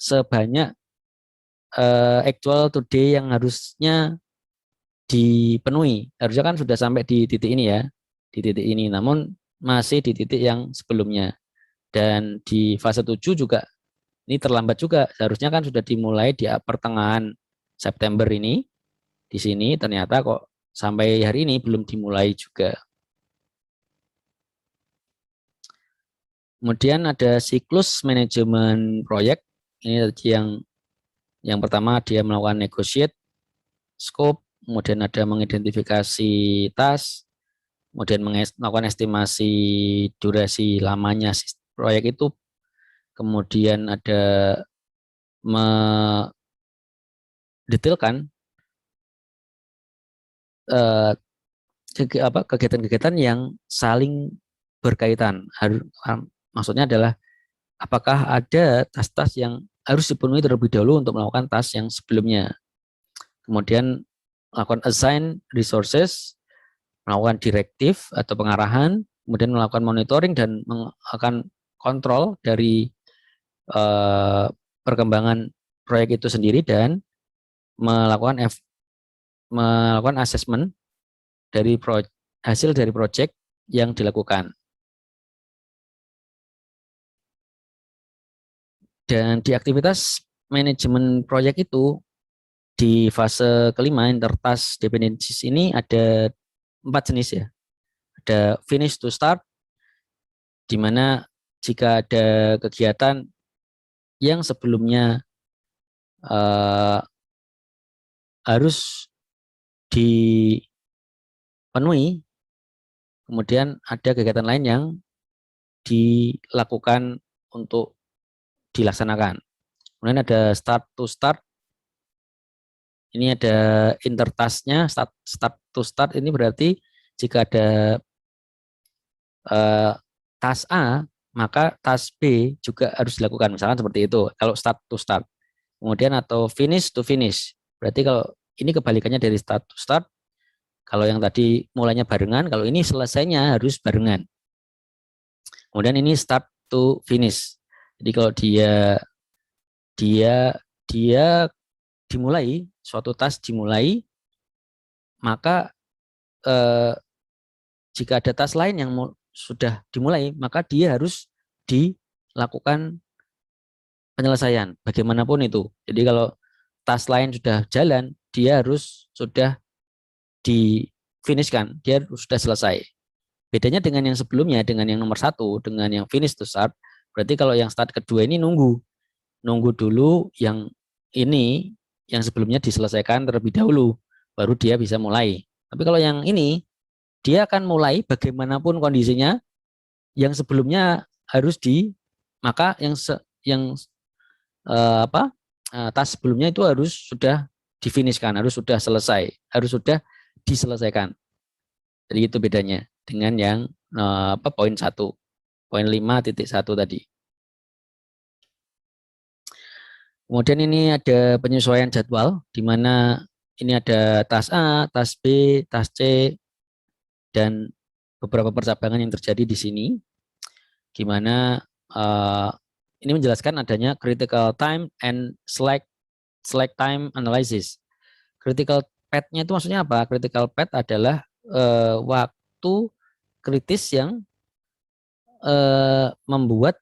sebanyak actual today yang harusnya dipenuhi. Harusnya kan sudah sampai di titik ini ya, di titik ini, namun masih di titik yang sebelumnya. Dan di fase 7 juga ini terlambat juga. Seharusnya kan sudah dimulai di pertengahan September ini. Di sini ternyata kok sampai hari ini belum dimulai juga. Kemudian ada siklus manajemen proyek. Ini yang pertama dia melakukan negotiate, scope, kemudian ada mengidentifikasi task, kemudian melakukan estimasi durasi lamanya proyek itu, kemudian ada mendetailkan kegiatan-kegiatan yang saling berkaitan. Maksudnya adalah apakah ada tas-tas yang harus dipenuhi terlebih dahulu untuk melakukan tas yang sebelumnya. Kemudian melakukan assign resources, melakukan direktif atau pengarahan, kemudian melakukan monitoring dan melakukan kontrol dari perkembangan proyek itu sendiri, dan melakukan assessment dari hasil dari proyek yang dilakukan. Dan di aktivitas manajemen proyek itu, di fase kelima intertask dependencies ini ada 4 jenis ya. Ada finish to start, di mana jika ada kegiatan yang sebelumnya harus dipenuhi, kemudian ada kegiatan lain yang dilakukan untuk dilaksanakan. Kemudian ada start to start. Ini ada intertasknya, start to start ini berarti jika ada task A, maka task B juga harus dilakukan. Misalkan seperti itu, kalau start to start. Kemudian atau finish to finish. Berarti kalau ini kebalikannya dari start to start. Kalau yang tadi mulainya barengan, kalau ini selesainya harus barengan. Kemudian ini start to finish. Jadi kalau dia dimulai, suatu task dimulai, maka jika ada task lain yang sudah dimulai, maka dia harus dilakukan penyelesaian bagaimanapun itu. Jadi kalau task lain sudah jalan, dia harus sudah di-finishkan, dia sudah selesai. Bedanya dengan yang sebelumnya, dengan yang nomor 1, dengan yang finish to start, berarti kalau yang start kedua ini nunggu dulu yang ini, yang sebelumnya diselesaikan terlebih dahulu, baru dia bisa mulai. Tapi kalau yang ini, dia akan mulai bagaimanapun kondisinya, yang sebelumnya harus maka task sebelumnya itu harus sudah difinishkan, harus sudah selesai, harus sudah diselesaikan. Jadi itu bedanya dengan yang poin 1, poin 5.1 tadi. Kemudian ini ada penyesuaian jadwal, di mana ini ada task A, task B, task C, dan beberapa percabangan yang terjadi di sini, gimana ini menjelaskan adanya critical time and slack time analysis. Critical path-nya itu maksudnya apa? Critical path adalah waktu kritis yang membuat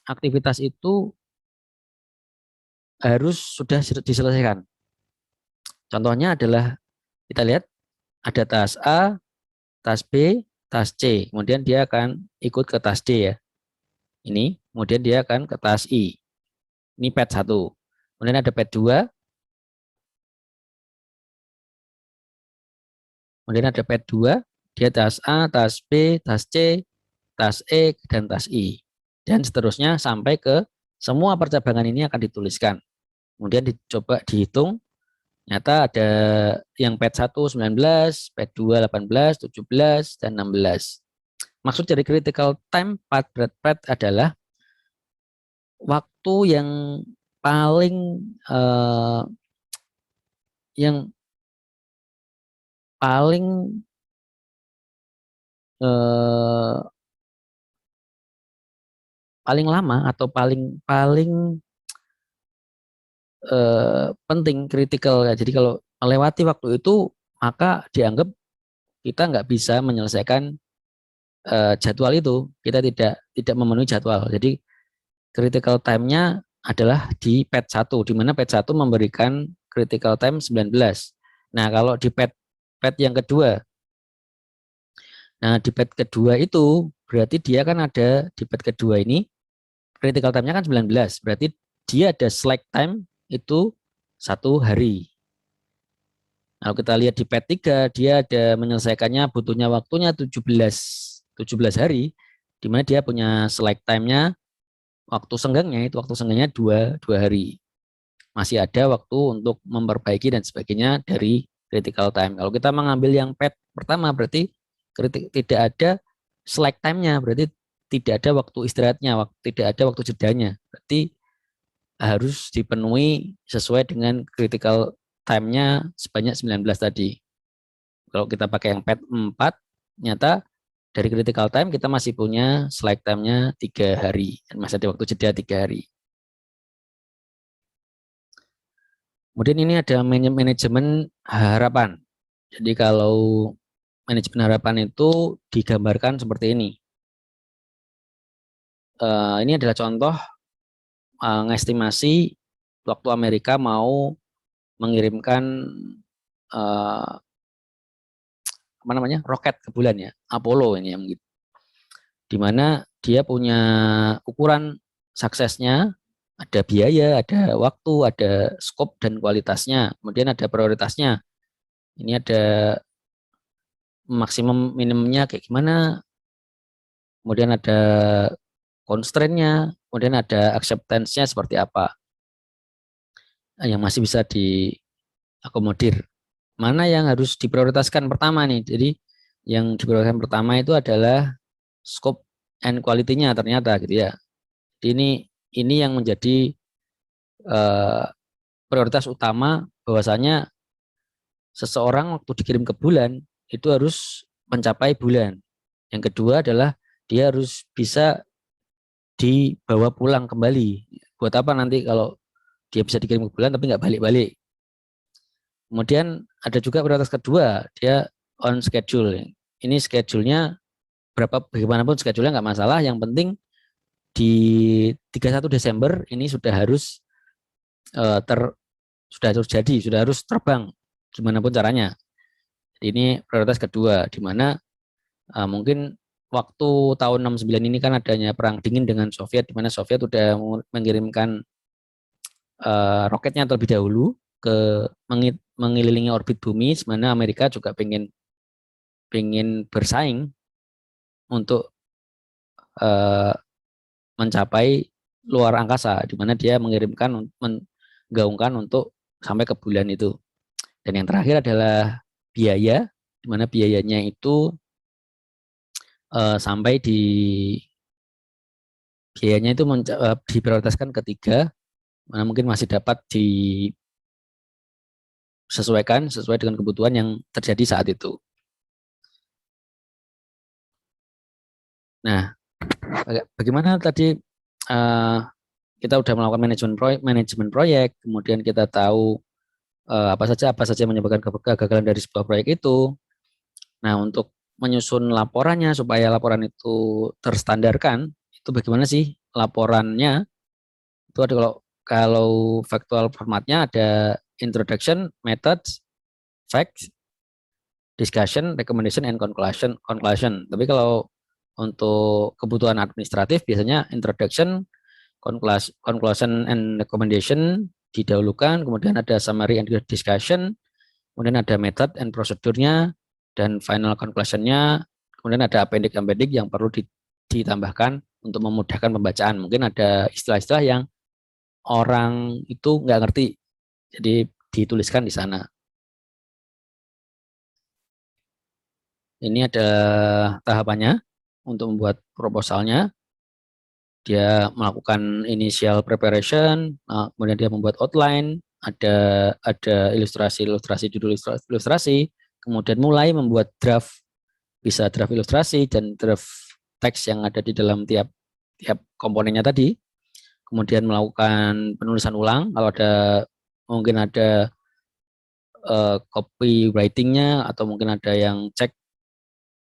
aktivitas itu harus sudah diselesaikan. Contohnya adalah kita lihat ada task A, task B, task C. Kemudian dia akan ikut ke task D ya. Ini, kemudian dia akan ke task I. Ini path 1. Kemudian ada path 2. Kemudian ada path 2. Dia task A, task B, task C, task E, dan task I. dan seterusnya sampai ke semua percabangan ini akan dituliskan. Kemudian dicoba dihitung, ternyata ada yang pet 1 19, pet 2 18, 17, dan 16. Maksud dari critical time pet adalah waktu yang paling eh, yang paling eh, paling lama atau paling paling penting kritikal ya. Jadi kalau melewati waktu itu maka dianggap kita nggak bisa menyelesaikan jadwal itu. Kita tidak memenuhi jadwal. Jadi critical time-nya adalah di pet 1 di mana pet 1 memberikan critical time 19. Nah, kalau di pet yang kedua. Nah, di pet kedua itu berarti dia kan ada di pet kedua ini critical time-nya kan 19. Berarti dia ada slack time itu 1 hari. Kalau kita lihat di pet 3, dia ada menyelesaikannya butuhnya waktunya 17 hari, di mana dia punya slack time-nya waktu senggangnya itu waktu senggangnya 2 hari. Masih ada waktu untuk memperbaiki dan sebagainya dari critical time. Kalau kita mengambil yang pet pertama berarti tidak ada slack time-nya, berarti tidak ada waktu istirahatnya, tidak ada waktu jedanya. Berarti harus dipenuhi sesuai dengan critical time-nya sebanyak 19 tadi. Kalau kita pakai yang pet 4, nyata dari critical time kita masih punya slack time-nya 3 hari. Dan masih ada waktu jeda 3 hari. Kemudian ini ada manajemen harapan. Jadi kalau manajemen harapan itu digambarkan seperti ini. Ini adalah contoh ngestimasi waktu Amerika mau mengirimkan apa namanya roket ke bulan ya, Apollo ini yang gitu. Di mana dia punya ukuran suksesnya, ada biaya, ada waktu, ada skop dan kualitasnya, kemudian ada prioritasnya. Ini ada maksimum minimumnya kayak gimana, kemudian ada constraint-nya, kemudian ada acceptance-nya seperti apa yang masih bisa diakomodir. Mana yang harus diprioritaskan pertama nih? Jadi yang diprioritaskan pertama itu adalah scope and quality-nya ternyata gitu ya. Jadi ini yang menjadi prioritas utama, bahwasanya seseorang waktu dikirim ke bulan itu harus mencapai bulan. Yang kedua adalah dia harus bisa dibawa pulang kembali. Buat apa nanti kalau dia bisa dikirim ke bulan tapi nggak balik-balik. Kemudian ada juga prioritas kedua, dia on schedule. Ini schedule-nya bagaimanapun schedule-nya nggak masalah, yang penting di 31 Desember ini sudah harus sudah terjadi, sudah harus terbang gimana pun caranya. Ini prioritas kedua, di mana mungkin waktu tahun 69 ini kan adanya perang dingin dengan Soviet, di mana Soviet sudah mengirimkan roketnya terlebih dahulu ke mengelilingi orbit bumi, di mana Amerika juga pengen bersaing untuk mencapai luar angkasa, di mana dia mengirimkan menggaungkan untuk sampai ke bulan itu. Dan yang terakhir adalah biaya, di mana biayanya itu sampai biayanya itu diprioritaskan ketiga, mana mungkin masih dapat disesuaikan sesuai dengan kebutuhan yang terjadi saat itu. Nah, bagaimana tadi kita sudah melakukan manajemen proyek, kemudian kita tahu apa saja yang menyebabkan kegagalan dari sebuah proyek itu. Nah, untuk menyusun laporannya supaya laporan itu terstandarkan, itu bagaimana sih laporannya? Itu ada kalau factual formatnya ada introduction, methods, facts, discussion, recommendation, and conclusion. Tapi kalau untuk kebutuhan administratif biasanya introduction, conclusion and recommendation didahulukan, kemudian ada summary and discussion, kemudian ada method and prosedurnya, dan final conclusion-nya, kemudian ada appendix yang perlu ditambahkan untuk memudahkan pembacaan. Mungkin ada istilah-istilah yang orang itu nggak ngerti, jadi dituliskan di sana. Ini ada tahapannya untuk membuat proposalnya. Dia melakukan initial preparation, kemudian dia membuat outline, ada ilustrasi, judul ilustrasi, kemudian mulai membuat draft, bisa draft ilustrasi dan draft teks yang ada di dalam tiap komponennya tadi. Kemudian melakukan penulisan ulang kalau mungkin ada copywritingnya, atau mungkin ada yang cek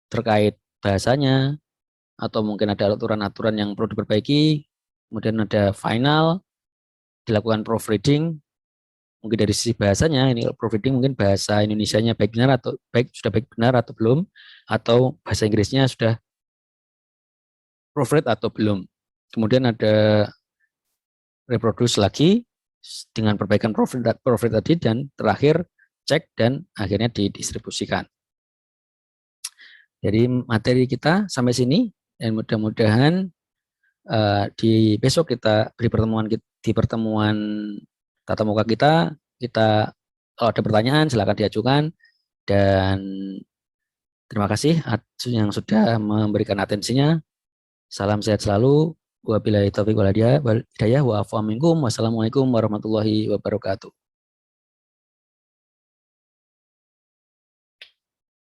terkait bahasanya, atau mungkin ada aturan-aturan yang perlu diperbaiki. Kemudian ada final, dilakukan proofreading. Mungkin dari sisi bahasanya, ini proofreading mungkin bahasa Indonesianya sudah baik benar atau belum, atau bahasa Inggrisnya sudah proofread atau belum. Kemudian ada reproduce lagi dengan perbaikan proofread tadi, dan terakhir cek dan akhirnya didistribusikan. Jadi materi kita sampai sini, dan mudah-mudahan di besok kita di pertemuan tatap muka kita kalau ada pertanyaan silakan diajukan, dan terima kasih yang sudah memberikan atensinya. Salam sehat selalu. Wabillahi taufiq wal hidayah. Wassalamualaikum warahmatullahi wabarakatuh.